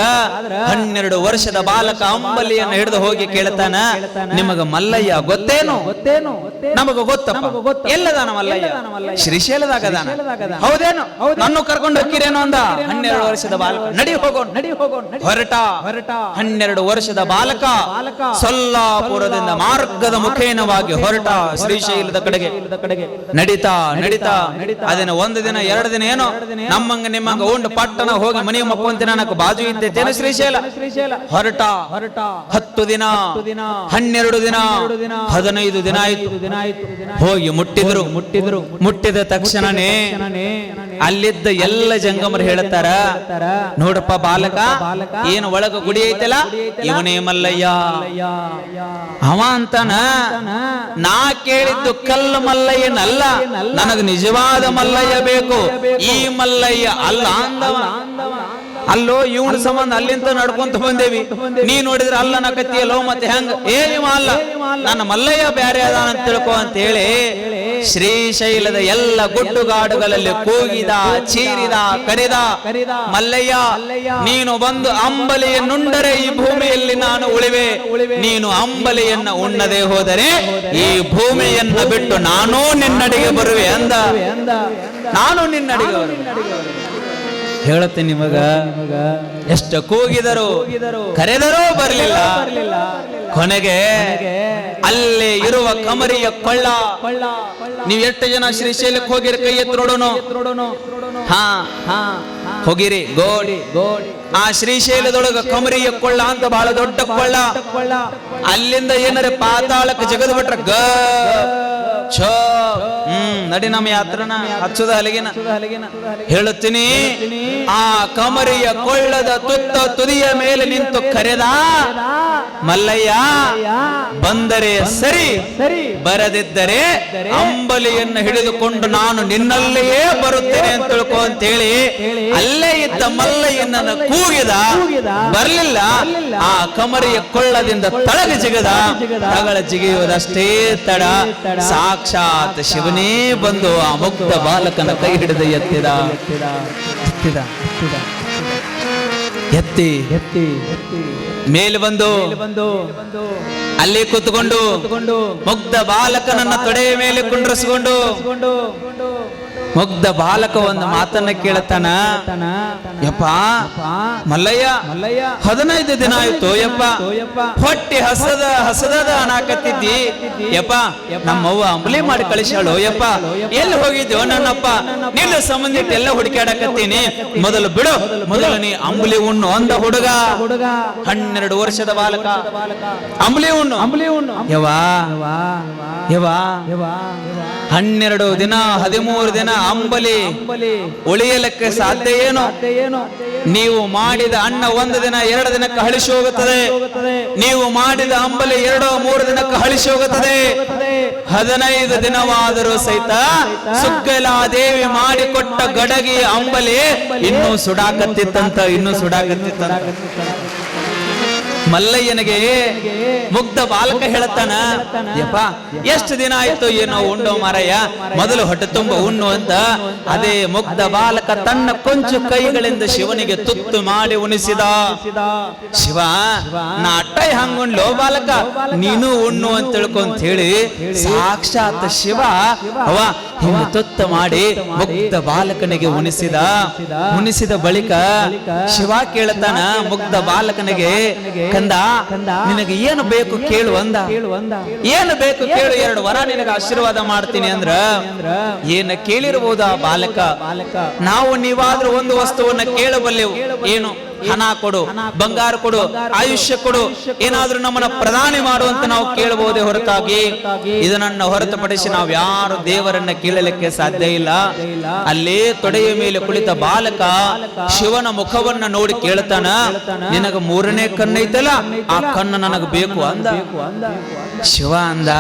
12 ವರ್ಷದ ಬಾಲಕ ಅಂಬಲಿಯನ್ನು ಹಿಡಿದು ಹೋಗಿ ಕೇಳ್ತಾನ, ನಿಮಗ ಮಲ್ಲಯ್ಯ ಗೊತ್ತೇನು? ನಮಗ ಗೊತ್ತಪ್ಪ. ಎಲ್ಲದಾನ ಮಲ್ಲಯ್ಯ? ಶ್ರೀಶೈಲದಾಗದಾನ. ಹೌದೇನು? ನನ್ನ ಕರ್ಕೊಂಡು ಹೋಗಿರೇನು ಅಂದ. 12 ವರ್ಷದ ಬಾಲಕ. ನಡಿ ಹೋಗೋಣ. ಹೊರಟ 12 ವರ್ಷದ ಬಾಲಕ ಸೊಲ್ಲಾಪುರದಿಂದ ಮಾರ್ಗದ ಮುಖೇನವಾಗಿ ಹೊರಟ ಶ್ರೀಶೈಲದ ಕಡೆಗೆ. ನಡಿತಾ ಅದೇನ 1 ದಿನ 2 ದಿನ ಏನೋ ನಮ್ಮಂಗ ನಿಮ್ಮಂಗ ಉಂಡು ಪಟ್ಟಣ ಹೋಗಿ ಮನೆ ಮಕ್ಕೊಂತಿನ ಬಾಜು ಇದ್ದೇನೆ ಶ್ರೀಶೈಲ. ಹೊರಟ 10 ದಿನ 12 ದಿನ 15 ದಿನ ಆಯ್ತು. ಹೋಗಿ ಮುಟ್ಟಿದ ತಕ್ಷಣನೇ ಅಲ್ಲಿದ್ದ ಎಲ್ಲ ಜಂಗಮರು ಹೇಳ್ತಾರ, ನೋಡಪ್ಪ ಬಾಲಕ, ಏನು ಒಳಗ ಗುಡಿ ಐತಲ್ಲ, ಇವನೇ ಮಲ್ಲಯ್ಯ. ಅವ ಅಂತಾನ, ನಾ ಕೇಳಿದ್ದು ಕಲ್ಲು ಮಲ್ಲಯ್ಯನಲ್ಲ, ನನಗ ನಿಜವಾದ ಮಲ್ಲಯ್ಯ ಬೇಕು, ಈ ಮಲ್ಲಯ್ಯ ಅಲ್ಲ ಅಂದವ. ಅಲ್ಲೋ ಇವನ ಸಂಬಂಧ ಅಲ್ಲಿಂದ ನಡ್ಕೊಂತ ಬಂದೇವಿ, ನೀ ನೋಡಿದ್ರೆ ಅಲ್ಲ ನಕತಿಯಲ್ಲೋ, ಮತ್ತೆ ಹೆಂಗ? ಇವ ಅಲ್ಲ, ನನ್ನ ಮಲ್ಲಯ್ಯ ಬ್ಯಾರೆ ಅದಾನ ಅಂತ ತಿಳ್ಕೊ ಅಂತ ಹೇಳಿ ಶ್ರೀಶೈಲದ ಎಲ್ಲ ಗುಡ್ಡುಗಾಡುಗಳಲ್ಲಿ ಕೂಗಿದ, ಚೀರಿದ, ಕರೆದ, ಮಲ್ಲಯ್ಯ ನೀನು ಬಂದು ಅಂಬಲಿಯನ್ನುಂಡರೆ ಈ ಭೂಮಿಯಲ್ಲಿ ನಾನು ಉಳಿವೆ, ನೀನು ಅಂಬಲಿಯನ್ನ ಉಣ್ಣದೆ ಹೋದರೆ ಈ ಭೂಮಿಯನ್ನ ಬಿಟ್ಟು ನಾನೂ ನಿನ್ನಡಿಗೆ ಬರುವೆ ಅಂದ. ನಾನು ನಿನ್ನಡಿಗೆ ಹೇಳುತ್ತೇನೆ ನಿಮಗ, ಎಷ್ಟು ಕೂಗಿದರು ಕರೆದರೂ ಬರಲಿಲ್ಲ. ಕೊನೆಗೆ ಅಲ್ಲೇ ಇರುವ ಕಮರಿಯ ಕೊಳ್ಳ. ನೀವು ಎಷ್ಟು ಜನ ಶ್ರೀಶೈಲಕ್ಕೆ ಹೋಗಿರಿ? ಕೈ ಎತ್ತು ನೋಡೋಣ. ಹೋಗಿರಿ ಗೋಡಿ. ಆ ಶ್ರೀಶೈಲದೊಳಗ ಕಮರಿಯ ಕೊಳ್ಳ ಅಂತ ಬಹಳ ದೊಡ್ಡ ಕೊಳ್ಳ. ಅಲ್ಲಿಂದ ಏನಾರ ಪಾತಾಳಕ್ಕೆ ಜಗದ್ ಬಿಟ್ರ ಗ ನಡಿ ನಮ್ಮ ಯಾತ್ರನ ಹಚ್ಚುದ ಹಲಗಿನ ಹೇಳುತ್ತೀನಿ. ಆ ಕಮರಿಯ ಕೊಳ್ಳದ ತುದಿಯ ಮೇಲೆ ನಿಂತು ಕರೆದ, ಮಲ್ಲಯ್ಯ ಬಂದರೆ ಸರಿ, ಬರದಿದ್ದರೆ ಅಂಬಲಿಯನ್ನು ಹಿಡಿದುಕೊಂಡು ನಾನು ನಿನ್ನಲ್ಲಿಯೇ ಬರುತ್ತೇನೆ ಅಂತ ತಿಳ್ಕೊ ಅಂತ ಹೇಳಿ ಅಲ್ಲೇ ಇದ್ದ ಮಲ್ಲಯ್ಯನನ್ನು ಕೂಗಿದ. ಬರ್ಲಿಲ್ಲ. ಆ ಕಮರಿಯ ಕೊಳ್ಳದಿಂದ ತಳಗ ಜಿಗದ. ತಗಳ ಜಿಗಿಯುವುದಷ್ಟೇ ತಡ, ಸಾಕ್ಷಾತ್ ಶಿವನೇ ಬಂದು ಆ ಮುಗ್ಧ ಬಾಲಕನ ಕೈ ಹಿಡಿದು ಎತ್ತಿ ಮೇಲೆ ಬಂದು ಅಲ್ಲಿ ಕೂತ್ಕೊಂಡು ಮುಗ್ಧ ಬಾಲಕನನ್ನ ತೊಡೆಯ ಮೇಲೆ ಕುಂಡ್ರಿಸಿಕೊಂಡು ಮುಗ್ಧ ಬಾಲಕ ಒಂದು ಮಾತನ್ನ ಕೇಳುತ್ತಾನ, ಯಪ್ಪ ಮಲ್ಲಯ್ಯ 15 ದಿನ ಆಯ್ತು ಯಪ್ಪ, ಹೊಟ್ಟೆ ಹಸದ ಅನಾಕತ್ತಿದ್ದಿ ಯಪ್ಪ, ನಮ್ಮವ್ವ ಅಂಬಲಿ ಮಾಡಿ ಕಳಿಸಾಳು ಯಪ್ಪ, ಎಲ್ಲಿ ಹೋಗಿದ್ಯೋ ನನ್ನಪ್ಪ, ನಿನ್ನ ಸಂಬಂಧ ಎಲ್ಲ ಹುಡುಕಾಡಕತ್ತೀನಿ, ಮೊದಲು ಬಿಡು, ಮೊದಲು ನೀ ಅಂಬಲಿ ಉಣ್ಣು ಅಂದ ಹುಡುಗ. 12 ವರ್ಷದ ಬಾಲಕ ಅಂಬಲಿ ಉಣ್ಣು ಯವಾ 12 ದಿನ 13 ದಿನ ಅಂಬಲಿ ಉಳಿಯಲಿಕ್ಕೆ ಸಾಧ್ಯ ಏನು? ನೀವು ಮಾಡಿದ ಅನ್ನ 1 ದಿನ 2 ದಿನಕ್ಕೆ ಹಳಿಸಿ ಹೋಗುತ್ತದೆ, ನೀವು ಮಾಡಿದ ಅಂಬಲಿ 2-3 ದಿನಕ್ಕೆ ಹಳಿಸಿ ಹೋಗುತ್ತದೆ. 15 ದಿನವಾದರೂ ಸಹಿತ ಸುಗ್ಗಲಾದೇವಿ ಮಾಡಿಕೊಟ್ಟ ಗಡಗಿ ಅಂಬಲಿ ಇನ್ನೂ ಸುಡಾಕತ್ತಿತ್ತಂತ. ಮಲ್ಲಯ್ಯನಿಗೆ ಮುಗ್ಧ ಬಾಲಕ ಹೇಳುತ್ತಾನ, ಯಪ್ಪ ಎಷ್ಟು ದಿನ ಆಯ್ತು ಏನೋ ಉಂಡೋ ಮಾರಯ್ಯ, ಮೊದಲು ಹೊಟ್ಟೆ ತುಂಬ ಉಣ್ಣು ಅಂತ. ಅದೇ ಮುಗ್ಧ ಬಾಲಕ ತನ್ನ ಕೊಂಚು ಕೈಗಳಿಂದ ಶಿವನಿಗೆ ತುತ್ತು ಮಾಡಿ ಉಣಿಸಿದ. ಶಿವ ನಾ ಅಟ್ಟ ಹಂಗುಂಡ್ಲೋ ಬಾಲಕ, ನೀನು ಉಣ್ಣು ಅಂತ ತಿಳ್ಕೊಂತ ಹೇಳಿ ಸಾಕ್ಷಾತ್ ಶಿವ ಅವ ಹಿಂಗೆ ತುತ್ತು ಮಾಡಿ ಮುಗ್ಧ ಬಾಲಕನಿಗೆ ಉಣಿಸಿದ ಬಳಿಕ ಶಿವ ಕೇಳುತ್ತಾನ ಮುಗ್ಧ ಬಾಲಕನಿಗೆ, ಕಂದ ನಿನಗೆ ಏನು ಬೇಕು ಕೇಳು ಅಂದ. ಏನು ಬೇಕು ಕೇಳು, 2 ವರ ನಿನಗೆ ಆಶೀರ್ವಾದ ಮಾಡ್ತೀನಿ ಅಂದ್ರ ಏನ ಕೇಳಿರಬಹುದು ಆ ಬಾಲಕ. ನಾವು ನೀವಾದ್ರೂ ಒಂದು ವಸ್ತುವನ್ನ ಕೇಳಬಲ್ಲೆವು. ಏನು? ಹಣ ಕೊಡು, ಬಂಗಾರ ಕೊಡು, ಆಯುಷ್ಯ ಕೊಡು, ಏನಾದ್ರೂ ನಮ್ಮನ್ನ ಪ್ರಧಾನಿ ಮಾಡುವಂತ ನಾವು ಕೇಳಬಹುದೇ ಹೊರತಾಗಿ ಇದನ್ನ ಹೊರತುಪಡಿಸಿ ನಾವು ಯಾರು ದೇವರನ್ನ ಕೇಳಲಿಕ್ಕೆ ಸಾಧ್ಯ ಇಲ್ಲ. ಅಲ್ಲಿ ತೊಡೆಯ ಮೇಲೆ ಕುಳಿತ ಬಾಲಕ ಶಿವನ ಮುಖವನ್ನ ನೋಡಿ ಕೇಳ್ತಾನ, ನಿನಗ 3ನೇ ಕಣ್ಣೈತಲ್ಲ, ಆ ಕಣ್ಣು ನನಗೆ ಬೇಕು ಅಂದ. ಶಿವ ಅಂದ,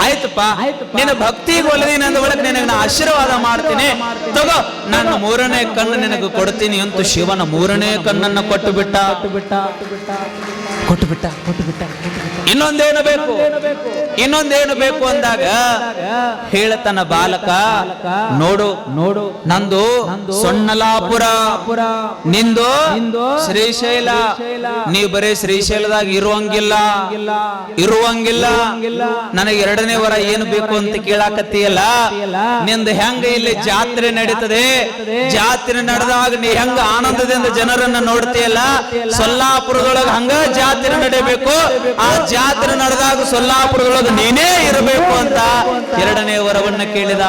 ಆಯ್ತಪ್ಪ, ನಿನ್ನ ಭಕ್ತಿಗೆ ಒಲಿದೀನಿ ಅಂದ ಒಳಗೆ ನಿನಗೆ ನಾ ಆಶೀರ್ವಾದ ಮಾಡ್ತೀನಿ, ತಗೋ ನಾನು 3ನೇ ಕಣ್ಣು ನಿನಗೆ ಕೊಡ್ತೀನಿ ಅಂತ ಶಿವನ 3ನೇ ಕಣ್ಣನ್ನ ಕೊಟ್ಟು ಬಿಟ್ಟ. ಇನ್ನೊಂದೇನು ಬೇಕು, ಇನ್ನೊಂದೇನು ಬೇಕು ಅಂದಾಗ ಹೇಳ್ತಾನ ಬಾಲಕ, ನೋಡು ನೋಡು ನಂದು ಸೊನ್ನಲಾಪುರ, ನಿಂದು ಶ್ರೀಶೈಲ. ನೀ ಬರೀ ಶ್ರೀಶೈಲದಾಗ ಇರುವಂಗಿಲ್ಲ. ನನಗೆ 2ನೇ ವರ ಏನು ಬೇಕು ಅಂತ ಕೇಳಾಕತ್ತೀಯಲ್ಲ, ನಿಂದು ಹೆಂಗ ಇಲ್ಲಿ ಜಾತ್ರೆ ನಡೀತದೆ, ಜಾತ್ರೆ ನಡೆದಾಗ ನೀ ಹೆಂಗ ಆನಂದದಿಂದ ಜನರನ್ನ ನೋಡ್ತೀಯಲ್ಲ, ಸೊಲ್ಲಾಪುರದೊಳಗ ಹಂಗ ಜಾತ್ರೆ ನಡೀಬೇಕು. ಆ ಜಾತ್ರೆ ನಡೆದಾಗ ಸೊಲ್ಲಾಪುರದೊಳಗೆ ನೀನೇ ಇರಬೇಕು ಅಂತ 2ನೇ ವರವನ್ನ ಕೇಳಿದ.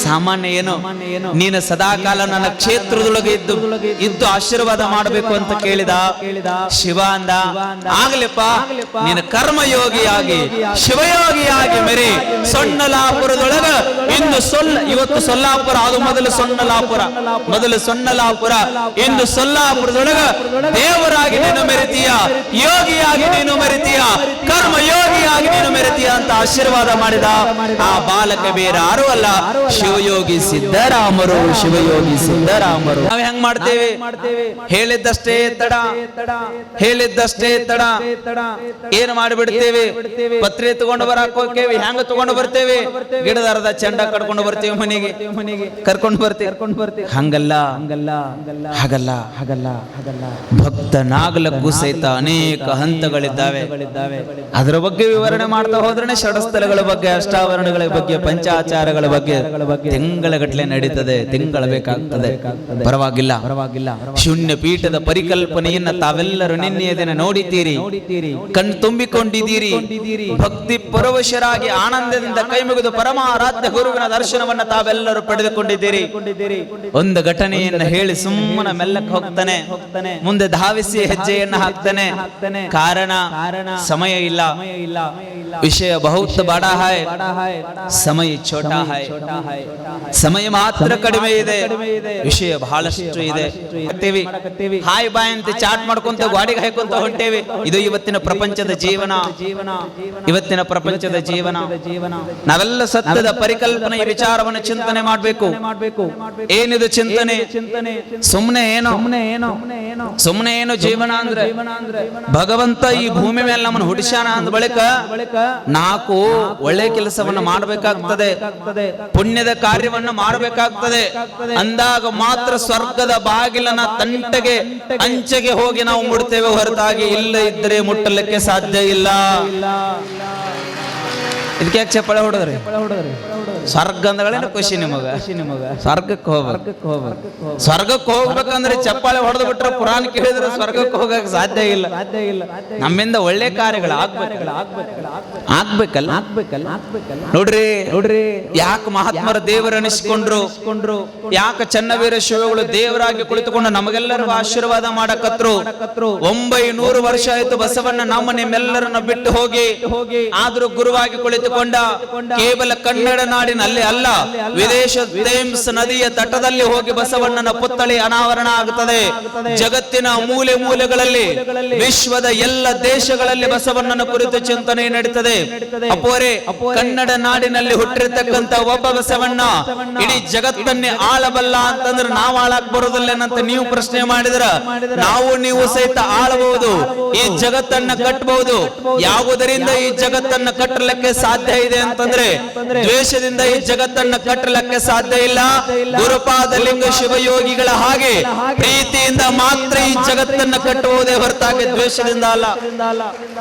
ಸಾಮಾನ್ಯ ಏನು, ನೀನು ಸದಾಕಾಲ ನನ್ನ ಕ್ಷೇತ್ರದೊಳಗೆ ಇದ್ದು ಆಶೀರ್ವಾದ ಮಾಡಬೇಕು ಅಂತ ಕೇಳಿದ. ಶಿವ ಅಂದ, ಆಗ್ಲಿಪ್ಪ, ನೀನು ಕರ್ಮಯೋಗಿಯಾಗಿ ಶಿವಯೋಗಿಯಾಗಿ ಮೆರಿ ಸೊನ್ನಲಾಪುರದೊಳಗ ಇವತ್ತು ಸೊಲ್ಲಾಪುರ, ಅದು ಮೊದಲು ಸೊನ್ನಲಾಪುರ, ಇಂದು ಸೊಲ್ಲಾಪುರದೊಳಗ ದೇವರಾಗಿ ನೀನು ಮೆರಿತೀಯ, ಯೋಗಿಯಾಗಿ ನೀನು ಮೆರಿತೀಯ, ಕರ್ಮಯೋಗಿಯಾಗಿ ನೀನು ಮೆರಿತೀಯ ಅಂತ ಆಶೀರ್ವಾದ ಮಾಡಿದ. ಆ ಬಾಲಕ ಬೇರೆ ಯಾರು ಅಲ್ಲ, ಶಿವಯೋಗಿ ಸಿದ್ದರಾಮರು. ನಾವು ಹೆಂಗ್ ಮಾಡ್ತೇವೆ? ಹೇಳಿದ್ದಷ್ಟೇ ತಡ ಏನು ಮಾಡಿಬಿಡ್ತೇವೆ? ಪತ್ರೆ ತಗೊಂಡು ಬರಾಕ್ ಹೋಗ್ತೇವೆ, ಹೆಂಗ ತಗೊಂಡು ಬರ್ತೇವೆ? ಗಿಡದ ಅರ್ಧ ಚೆಂಡ ಕಡ್ಕೊಂಡು ಬರ್ತೇವೆ, ಮನೆಗೆ ಕರ್ಕೊಂಡು ಬರ್ತೇವೆ. ಹಂಗಲ್ಲ. ಭಕ್ತನಾಗಲಕ್ಕೂ ಸಹಿತ ಅನೇಕ ಹಂತಗಳಿದ್ದಾವೆ. ಅದರ ಬಗ್ಗೆ ವಿವರಣೆ ಮಾಡ್ತಾ ಹೋದ್ರೆ ಷಡಸ್ಥಲಗಳ ಬಗ್ಗೆ, ಅಷ್ಟಾವರಣಗಳ ಬಗ್ಗೆ, ಪಂಚಾಚಾರಗಳ ಬಗ್ಗೆ ತಿಂಗಳಗಟ್ಟಲೆ ನಡೀತದೆ, ತಿಂಗಳ ಬೇಕಾಗ್ತದೆ. ಪರವಾಗಿಲ್ಲ. ಶೂನ್ಯ ಪೀಠದ ಪರಿಕಲ್ಪನೆಯನ್ನ ತಾವೆಲ್ಲರೂ ನಿನ್ನೆಯ ದಿನ ನೋಡಿದ್ದೀರಿ, ಕಣ್ಣು ತುಂಬಿಕೊಂಡಿದ್ದೀರಿ. ಭಕ್ತಿ ಪರವಶರಾಗಿ ಆನಂದದಿಂದ ಕೈ ಮುಗಿದು ಪರಮಾರಾಧ್ಯ ಗುರುವಿನ ದರ್ಶನವನ್ನ ತಾವೆಲ್ಲರೂ ಪಡೆದುಕೊಂಡಿದ್ದೀರಿ. ಒಂದು ಘಟನೆಯನ್ನ ಹೇಳಿ ಸುಮ್ಮನೆ ಮೆಲ್ಲಕ್ಕೆ ಹೋಗ್ತಾನೆ, ಮುಂದೆ ಧಾವಿಸಿ ಹೆಜ್ಜೆಯನ್ನ ಹಾಕ್ತಾನೆ. ಕಾರಣ ಸಮಯ ಇಲ್ಲ. ವಿಷಯ ಬಹುತ್ ಬಡಾ ಹೈ, ಸಮಯ ಛೋಟಾ ಹೈ. ಸಮಯ ಮಾತ್ರ ಕಡಿಮೆ ಇದೆ, ವಿಷಯ ಬಹಳಷ್ಟು ಇದೆ. ಹಾಯ್ ಬಾಯ್ ಅಂತ ಚಾಟ್ ಮಾಡ್ಕೊಂತ ಗಾಡಿಗೆ ಹಾಕೊಂತ ಹೊಂಟೇವಿ. ಇದು ಇವತ್ತಿನ ಪ್ರಪಂಚದ ಜೀವನ. ನಾವೆಲ್ಲ ಸತ್ಯದ ಪರಿಕಲ್ಪನೆ ವಿಚಾರವನ್ನು ಚಿಂತನೆ ಮಾಡಬೇಕು. ಏನಿದು ಚಿಂತನೆ? ಸುಮ್ಮನೆ ಏನು ಜೀವನ ಅಂದ್ರೆ, ಭಗವಂತ ಈ ಭೂಮಿ ಮೇಲೆ ನಮ್ಮನ್ನು ಹುಡಿಸ್ಯಾನ ಅಂದ ಬಳಿಕ 4 ಒಳ್ಳೆ ಕೆಲಸವನ್ನ ಮಾಡಬೇಕಾಗ್ತದೆ, ಪುಣ್ಯದ ಕಾರ್ಯವನ್ನು ಮಾಡಬೇಕಾಗ್ತದೆ. ಅಂದಾಗ ಮಾತ್ರ ಸ್ವರ್ಗದ ಬಾಗಿಲನ ತಂಟೆಗೆ ಅಂಚೆಗೆ ಹೋಗಿ ನಾವು ಮುಡ್ತೇವೆ ಹೊರತಾಗಿ ಇಲ್ಲ ಇದ್ದರೆ ಮುಟ್ಟಲಿಕ್ಕೆ ಸಾಧ್ಯ ಇಲ್ಲ. ಇದಕ್ಕೆ ಯಾಕೆ ಚಪ್ಪಳೆ ಹೊಡೆದ್ರಿ? ಸ್ವರ್ಗ ಅಂದಗಳೇನು ಖುಷಿ ನಿಮಗ? ಸ್ವರ್ಗಕ್ಕೆ ಹೋಗ್ಬೇಕಂದ್ರೆ ಚಪ್ಪಾಳೆ ಹೊಡೆದು ಬಿಟ್ರೆ, ಪುರಾಣ ಕೇಳಿದ್ರೆ ಸ್ವರ್ಗಕ್ಕೆ ಹೋಗಕ್ಕೆ ಸಾಧ್ಯ ಇಲ್ಲ. ನಮ್ಮಿಂದ ಒಳ್ಳೆ ಕಾರ್ಯಗಳು ಆಗ್ಬೇಕಲ್ಲ. ನೋಡ್ರಿ, ಯಾಕೆ ಮಹಾತ್ಮರ ದೇವರನಿಸ್ಕೊಂಡ್ರು? ಯಾಕೆ ಚನ್ನವೀರ ಶಿವಗಳು ದೇವರಾಗಿ ಕುಳಿತುಕೊಂಡು ನಮಗೆಲ್ಲರಿಗೂ ಆಶೀರ್ವಾದ ಮಾಡಕತ್ರು? 900 ವರ್ಷ ಆಯ್ತು ಬಸವಣ್ಣ ನಿಮ್ಮೆಲ್ಲರನ್ನ ಬಿಟ್ಟು ಹೋಗಿ. ಆದ್ರೂ ಗುರುವಾಗಿ ಕುಳಿತುಕೊಂಡ ಕೇವಲ ಕನ್ನಡ ನಾಡಿನಲ್ಲಿ ಅಲ್ಲ, ವಿದೇಶ ಥೇಮ್ಸ್ ನದಿಯ ತಟದಲ್ಲಿ ಹೋಗಿ ಬಸವಣ್ಣನ ಪುತ್ಥಳಿ ಅನಾವರಣ ಆಗುತ್ತದೆ. ಜಗತ್ತಿನ ಮೂಲೆ ಮೂಲೆಗಳಲ್ಲಿ, ವಿಶ್ವದ ಎಲ್ಲ ದೇಶಗಳಲ್ಲಿ ಬಸವಣ್ಣನ ಕುರಿತು ಚಿಂತನೆ ನಡೀತದೆ. ಅಪ್ಪೋರೆ, ಕನ್ನಡ ನಾಡಿನಲ್ಲಿ ಹುಟ್ಟಿರ್ತಕ್ಕಂಥ ಒಬ್ಬ ಬಸವಣ್ಣ ಇಡೀ ಜಗತ್ತನ್ನೇ ಆಳಬಲ್ಲ ಅಂತಂದ್ರೆ ನಾವು ಆಳಕ್ ಬರೋದಿಲ್ಲೇನಂತ ನೀವು ಪ್ರಶ್ನೆ ಮಾಡಿದ್ರ, ನೀವು ಸಹಿತ ಆಳಬಹುದು, ಈ ಜಗತ್ತನ್ನ ಕಟ್ಟಬಹುದು. ಯಾವುದರಿಂದ ಈ ಜಗತ್ತನ್ನ ಕಟ್ಟಲಿಕ್ಕೆ ಸಾಧ್ಯ ಸಾಧ್ಯ ಇದೆ ಅಂತಂದ್ರೆ ದ್ವೇಷದಿಂದ ಈ ಜಗತ್ತನ್ನ ಕಟ್ಟಲಿಕ್ಕೆ ಸಾಧ್ಯ ಇಲ್ಲ. ಗುರುಪಾದಲಿಂಗ ಶಿವಯೋಗಿಗಳ ಹಾಗೆ ಪ್ರೀತಿಯಿಂದ ಮಾತ್ರ ಈ ಜಗತ್ತನ್ನ ಕಟ್ಟುವುದೇ ಹೊರತಾಗಿ ದ್ವೇಷದಿಂದ ಅಲ್ಲ,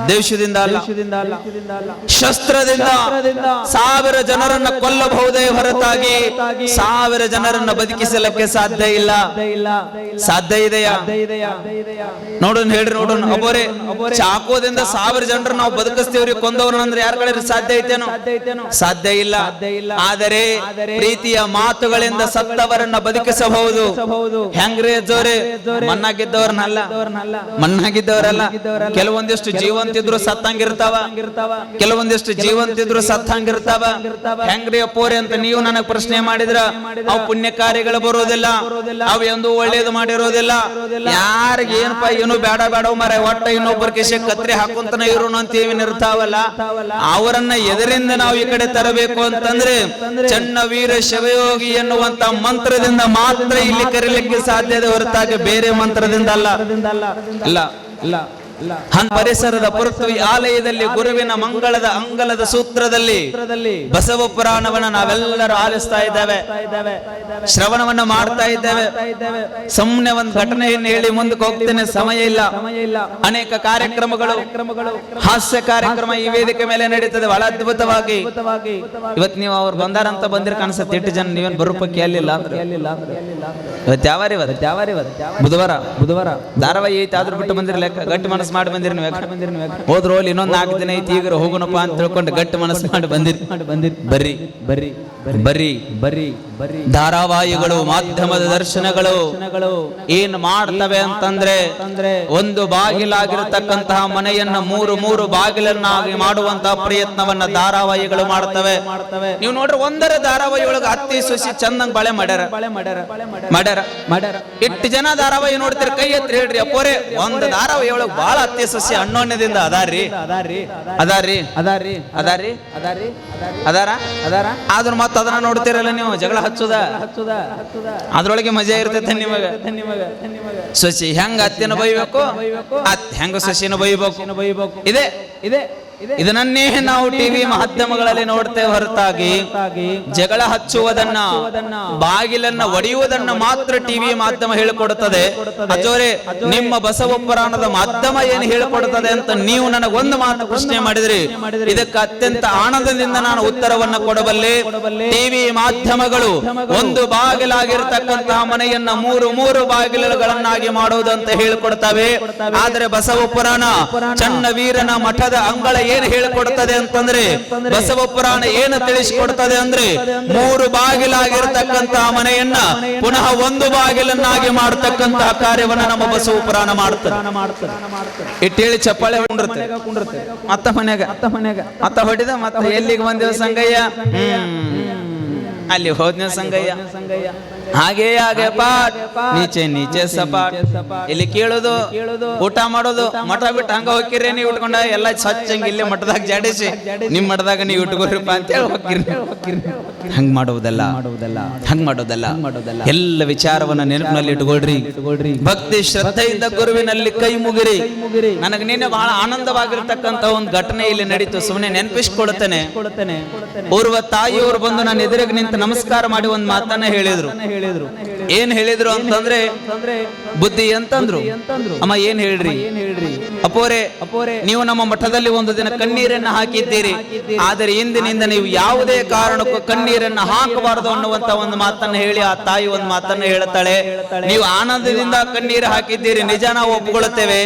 ದ್ವೇಷದಿಂದ ಅಲ್ಲ, ಶಸ್ತ್ರದಿಂದ 1000 ಜನರನ್ನ ಕೊಲ್ಲಬಹುದೇ ಹೊರತಾಗಿ 1000 ಜನರನ್ನ ಬದುಕಿಸಲಿಕ್ಕೆ ಸಾಧ್ಯ ಇಲ್ಲ. ಸಾಧ್ಯ ಇದೆಯಾ? ನೋಡೋಣ ಹೇಳ್ರಿ, ನೋಡೋಣ. ಒಬ್ಬರೇ ಚಾಕೋದಿಂದ 1000 ಜನರನ್ನ ನಾವು ಬದುಕಿಸ್ತೀವ್ರಿ, ಕೊಂದವ್ರನ್ನ ಅಂದ್ರೆ ಯಾರ ಕಡೆ ಸಾಧ್ಯ ಐತೇನೋ? ಸಾಧ್ಯ ಇಲ್ಲ. ಆದರೆ ಪ್ರೀತಿಯ ಮಾತುಗಳಿಂದ ಸತ್ತವರನ್ನ ಬದುಕಿಸಬಹುದು. ಹೆಂಗ್ರಿ ಜೋರೆ? ಮಣ್ಣಾಗಿದ್ದವ್ರನ್ನಲ್ಲ, ಮಣ್ಣಾಗಿದ್ದವರಲ್ಲ. ಕೆಲವೊಂದಿಷ್ಟು ಜೀವಂತಿದ್ರು ಸತ್ತಂಗಿರ್ತಾವ, ಕೆಲವೊಂದಿಷ್ಟು ಜೀವಂತಿದ್ರು ಸತ್ತಂಗಿರ್ತಾವ. ಹೆಂಗ್ರಿ ಅಪ್ಪೋರೆ ಅಂತ ನೀವು ನನಗೆ ಪ್ರಶ್ನೆ ಮಾಡಿದ್ರ, ಅವು ಪುಣ್ಯ ಕಾರ್ಯಗಳು ಬರೋದಿಲ್ಲ, ಅವು ಎಂದು ಒಳ್ಳೇದು ಮಾಡಿರೋದಿಲ್ಲ. ಯಾರಿಗೆ ಏನಪ್ಪ ಏನು ಬೇಡ ಬೇಡ ಮರ ಒಟ್ಟ ಇನ್ನೊಬ್ಬರ ಕಿಶೆ ಕತ್ರಿ ಹಾಕುಂತನ ಇರೋಣ ಅಂತ ಇರ್ತಾವಲ್ಲ, ಅವರನ್ನ ಎದರಿಂದ ನಾವು ಈ ಕಡೆ ತರಬೇಕು ಅಂತಂದ್ರೆ ಚನ್ನ ವೀರ ಶಿವಯೋಗಿ ಎನ್ನುವಂತ ಮಂತ್ರದಿಂದ ಮಾತ್ರ ಇಲ್ಲಿ ಕರೀಲಿಕ್ಕೆ ಸಾಧ್ಯತೆ ಹೊರತಾಗಿ ಬೇರೆ ಮಂತ್ರದಿಂದ ಅಲ್ಲ. ಅಲ್ಲ ಅಲ್ಲ ಪರಿಸರದ ಪೃಥ್ವಿ ಆಲಯದಲ್ಲಿ ಗುರುವಿನ ಮಂಗಳದ ಅಂಗಲದ ಸೂತ್ರದಲ್ಲಿ ಬಸವ ಪುರಾಣವನ್ನ ನಾವೆಲ್ಲರೂ ಆಲಿಸ್ತಾ ಇದ್ದೇವೆ, ಶ್ರವಣವನ್ನ ಮಾಡ್ತಾ ಇದ್ದೇವೆ. ಸುಮ್ಮನೆ ಒಂದು ಘಟನೆಯನ್ನು ಹೇಳಿ ಮುಂದಕ್ಕೆ ಹೋಗ್ತೇನೆ, ಸಮಯ ಇಲ್ಲ. ಅನೇಕ ಕಾರ್ಯಕ್ರಮಗಳು, ಹಾಸ್ಯ ಕಾರ್ಯಕ್ರಮ ಈ ವೇದಿಕೆ ಮೇಲೆ ನಡೀತದೆ ಬಹಳ ಅದ್ಭುತವಾಗಿ. ಇವತ್ತು ನೀವು ಅವ್ರು ಬಂದಾರಂತ ಬಂದಿರ ಕಾಣಿಸುತ್ತೆ, 8 ಜನ ನೀವೇನು ಬರೋ ಪಕ್ಕಿ ಅಲ್ಲಿಲ್ಲ. ಇವತ್ತು ಯಾವಾರ? ಬುಧವಾರ. ಧಾರಾವಾಹಿ ಐತೆ ಆದ್ರೂ ಬಿಟ್ಟು ಬಂದಿರಲ್ಲ, ಗಟ್ಟಿ ಮನಸ್ಸು ಮಾಡಿ ಬಂದಿರಿ. ನೀವು ಹೋದ್ರು ಹೋಲಿ, ಇನ್ನೊಂದು 4 ದಿನ ಐತಿ, ಈಗ ಹೋಗೋಣಪ್ಪ ಅಂತ ತಿಳ್ಕೊಂಡು ಗಟ್ಟಿ ಮನಸ್ಸು ಮಾಡಿ ಬಂದಿರಿ. ಬರ್ರಿ ಬರ್ರಿ ಬರ್ರಿ ಬರ್ರಿ ಬರ್ರಿ. ಧಾರಾವಾಹಿಗಳು, ಮಾಧ್ಯಮದ ದರ್ಶನಗಳು ಏನ್ ಮಾಡ್ತವೆ ಅಂತಂದ್ರೆ, ಒಂದು ಬಾಗಿಲಾಗಿರತಕ್ಕಂತಹ ಮನೆಯನ್ನ 3 ಬಾಗಿಲನ್ನಾಗಿ ಮಾಡುವಂತಹ ಪ್ರಯತ್ನವನ್ನ ಧಾರಾವಾಹಿಗಳು ಮಾಡ್ತವೆ. ನೀವು ನೋಡ್ರಿ, ಒಂದರ ಧಾರಾವಾಹಿ ಒಳಗೆ ಅತ್ತಿ ಸೊಸಿ ಚಂದಂಗ್ ಬಾಳೆ ಮಾಡ್ಯಾರ. 8 ಜನ ಧಾರಾವಾಹಿ ನೋಡ್ತೀರಿ, ಕೈ ಎತ್ತಿ ಹೇಳ್ರಿ ಅಪ್ಪೋರೆ, ಒಂದು ಧಾರಾವಾಹಿ ಒಳಗೆ ಬಹಳ ಅತ್ತಿ ಸೊಸಿ ಅಣ್ಣೋಣ್ಯದಿಂದ ಅದಾರ್ರಿ. ಆದ್ರೂ ಮತ್ತ ಅದನ್ನ ನೋಡ್ತಿರಲ್ಲ ನೀವು, ಜಗಳ ಹಚ್ಚುದ ಅದ್ರೊಳಗೆ ಮಜಾ ಇರ್ತೈತೆ ನಿಮಗ. ಸೊಸಿ ಹೆಂಗ ಅತ್ತಿನ ಬೈಬೇಕು, ಹೆಂಗ ಸೊಸಿನ ಬೈಬೇಕು. ಇದನ್ನೇ ನಾವು ಟಿವಿ ಮಾಧ್ಯಮಗಳಲ್ಲಿ ನೋಡ್ತೇವೆ ಹೊರತಾಗಿ ಜಗಳ ಹಚ್ಚುವುದನ್ನ, ಬಾಗಿಲನ್ನ ಒಡೆಯುವುದನ್ನ ಮಾತ್ರ ಟಿವಿ ಮಾಧ್ಯಮ ಹೇಳಿಕೊಡುತ್ತದೆ. ಅಜೋರೆ, ನಿಮ್ಮ ಬಸವ ಪುರಾಣದ ಮಾಧ್ಯಮ ಏನು ಹೇಳಿಕೊಡುತ್ತದೆ ಅಂತ ನೀವು ನನಗೊಂದು ಮಾತು ಪ್ರಶ್ನೆ ಮಾಡಿದ್ರಿ. ಇದಕ್ಕೆ ಅತ್ಯಂತ ಆನಂದದಿಂದ ನಾನು ಉತ್ತರವನ್ನ ಕೊಡಬಲ್ಲೆ. ಟಿವಿ ಮಾಧ್ಯಮಗಳು ಒಂದು ಬಾಗಿಲಾಗಿರ್ತಕ್ಕಂತಹ ಮನೆಯನ್ನ 3 ಬಾಗಿಲುಗಳನ್ನಾಗಿ ಮಾಡುವುದಂತ ಹೇಳಿಕೊಡ್ತವೆ. ಆದರೆ ಬಸವ ಪುರಾಣ ಚನ್ನ ವೀರನ ಮಠದ ಅಂಗಳ ಏನು ಹೇಳಿಕೊಡ್ತದೆ ಅಂತಂದ್ರೆ, ಬಸವ ಪುರಾಣ ಏನು ತಿಳಿಸಿಕೊಡ್ತದೆ ಅಂದ್ರೆ, 3 ಬಾಗಿಲಾಗಿರ್ತಕ್ಕಂತಹ ಮನೆಯನ್ನ ಪುನಃ 1 ಬಾಗಿಲನ್ನಾಗಿ ಮಾಡತಕ್ಕಂತಹ ಕಾರ್ಯವನ್ನ ನಮ್ಮ ಬಸವ ಪುರಾಣ ಮಾಡ್ತದೆ. ಇಟ್ಟೇಳಿ ಚಪ್ಪಾಳೆ ಕುಂಡಿರುತ್ತೆ, ಅತ್ತ ಹೊಡಿದ ಮತ್ತೆ ಎಲ್ಲಿಗೆ ಬಂದೇವ ಸಂಗಯ್ಯ, ಅಲ್ಲಿ ಹೋದ್ನ ಸಂಗಯ್ಯ. ಹಾಗೆ ಪಾಟ್ ನೀಚೆ ಸಪಾಟ್. ಇಲ್ಲಿ ಕೇಳೋದು, ಊಟ ಮಾಡೋದು, ಮಠ ಬಿಟ್ಟು ಹಂಗ ಹೋಗಿರಿ ನೀವು ಇಟ್ಕೊಂಡ ಎಲ್ಲ ಸ್ವಚ್ಛಂಗ ಇಲ್ಲೇ ಮಠದಾಗ ಜಾಡಿಸಿ ನಿಮ್ ಮಠದಾಗ ನೀವು ಇಟ್ಕೋರಿಪ್ಪ ಅಂತ ಹೇಳಿ ಹೋಗಿರಿ. ಹಂಗ್ ಮಾಡೋದಲ್ಲ. ಎಲ್ಲ ವಿಚಾರವನ್ನ ನೆನಪಿನಲ್ಲಿ ಇಟ್ಕೊಳ್ರಿ. ಭಕ್ತಿ ಶ್ರದ್ಧೆಯಿಂದ ಗುರುವಿನಲ್ಲಿ ಕೈ ಮುಗಿರಿ. ನನಗೆ ನಿನ್ನೆ ಬಹಳ ಆನಂದವಾಗಿರ್ತಕ್ಕಂತ ಒಂದು ಘಟನೆ ಇಲ್ಲಿ ನಡೀತು, ಸುಮ್ಮನೆ ನೆನಪಿಸ್ಕೊಡ್ತೇನೆ. ಓರ್ವ ತಾಯಿಯವರು ಬಂದು ನನ್ನ ಎದುರಿಗೆ ನಿಂತು ನಮಸ್ಕಾರ ಮಾಡಿ ಒಂದು ಮಾತನ್ನ ಹೇಳಿದ್ರು. ಏನ್ ಹೇಳಿದ್ರು ಅಂತಂದ್ರೆ, ಬುದ್ಧಿ ಅಂತಂದ್ರು. ಅಮ್ಮ ಏನ್ ಹೇಳ್ರಿ ಅಪ್ಪೋರೆ, ನೀವು ನಮ್ಮ ಮಠದಲ್ಲಿ ಒಂದು ದಿನ ಕಣ್ಣೀರನ್ನ ಹಾಕಿದ್ದೀರಿ, ಆದರೆ ಇಂದಿನಿಂದ ನೀವು ಯಾವುದೇ ಕಾರಣಕ್ಕೂ ಕಣ್ಣೀರನ್ನ ಹಾಕಬಾರದು ಅನ್ನುವಂತ ಒಂದು ಮಾತನ್ನ ಹೇಳಿ ಆ ತಾಯಿ ಒಂದು ಮಾತನ್ನ ಹೇಳ್ತಾಳೆ. ನೀವು ಆನಂದದಿಂದ ಕಣ್ಣೀರು ಹಾಕಿದ್ದೀರಿ, ನಿಜ ನಾವು ಒಪ್ಪಿಕೊಳ್ಳುತ್ತೇವೆ.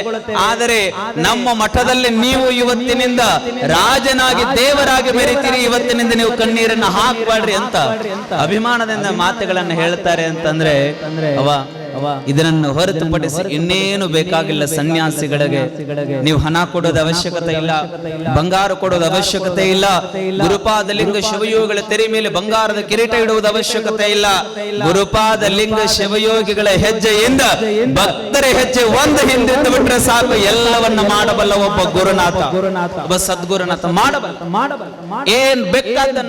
ಆದರೆ ನಮ್ಮ ಮಠದಲ್ಲಿ ನೀವು ಇವತ್ತಿನಿಂದ ರಾಜನಾಗಿ ದೇವರಾಗಿ ಬೆರೀತೀರಿ, ಇವತ್ತಿನಿಂದ ನೀವು ಕಣ್ಣೀರನ್ನ ಹಾಕಬಾರ್ರಿ ಅಂತ ಅಭಿಮಾನದಿಂದ ಮಾತುಗಳನ್ನ ಹೇಳ್ತಾರೆ. ಅಂತಂದ್ರೆ ಇದನ್ನು ಹೊರತುಪಡಿಸಿ ಇನ್ನೇನು ಬೇಕಾಗಿಲ್ಲ. ಸನ್ಯಾಸಿಗಳಿಗೆ ನೀವು ಹಣ ಕೊಡೋದ ಅವಶ್ಯಕತೆ ಇಲ್ಲ, ಬಂಗಾರ ಕೊಡೋದ ಅವಶ್ಯಕತೆ ಇಲ್ಲ. ಗುರುಪಾದ ಲಿಂಗ ಶಿವಯೋಗಿಗಳ ತೆರೆ ಮೇಲೆ ಬಂಗಾರದ ಕಿರೀಟ ಇಡುವುದ ಅವಶ್ಯಕತೆ ಇಲ್ಲ. ಗುರುಪಾದ ಲಿಂಗ ಶಿವಯೋಗಿಗಳ ಹೆಜ್ಜೆಯಿಂದ ಭಕ್ತರ ಹೆಜ್ಜೆ ಒಂದು ಹಿಂದೆ ಬಿಟ್ರೆ ಸಾಕು, ಎಲ್ಲವನ್ನ ಮಾಡಬಲ್ಲ ಒಬ್ಬ ಗುರುನಾಥ, ಒಬ್ಬ ಸದ್ಗುರುನಾಥ ಮಾಡಬಲ್ಲ. ಏನ್ ಬೇಕಾದ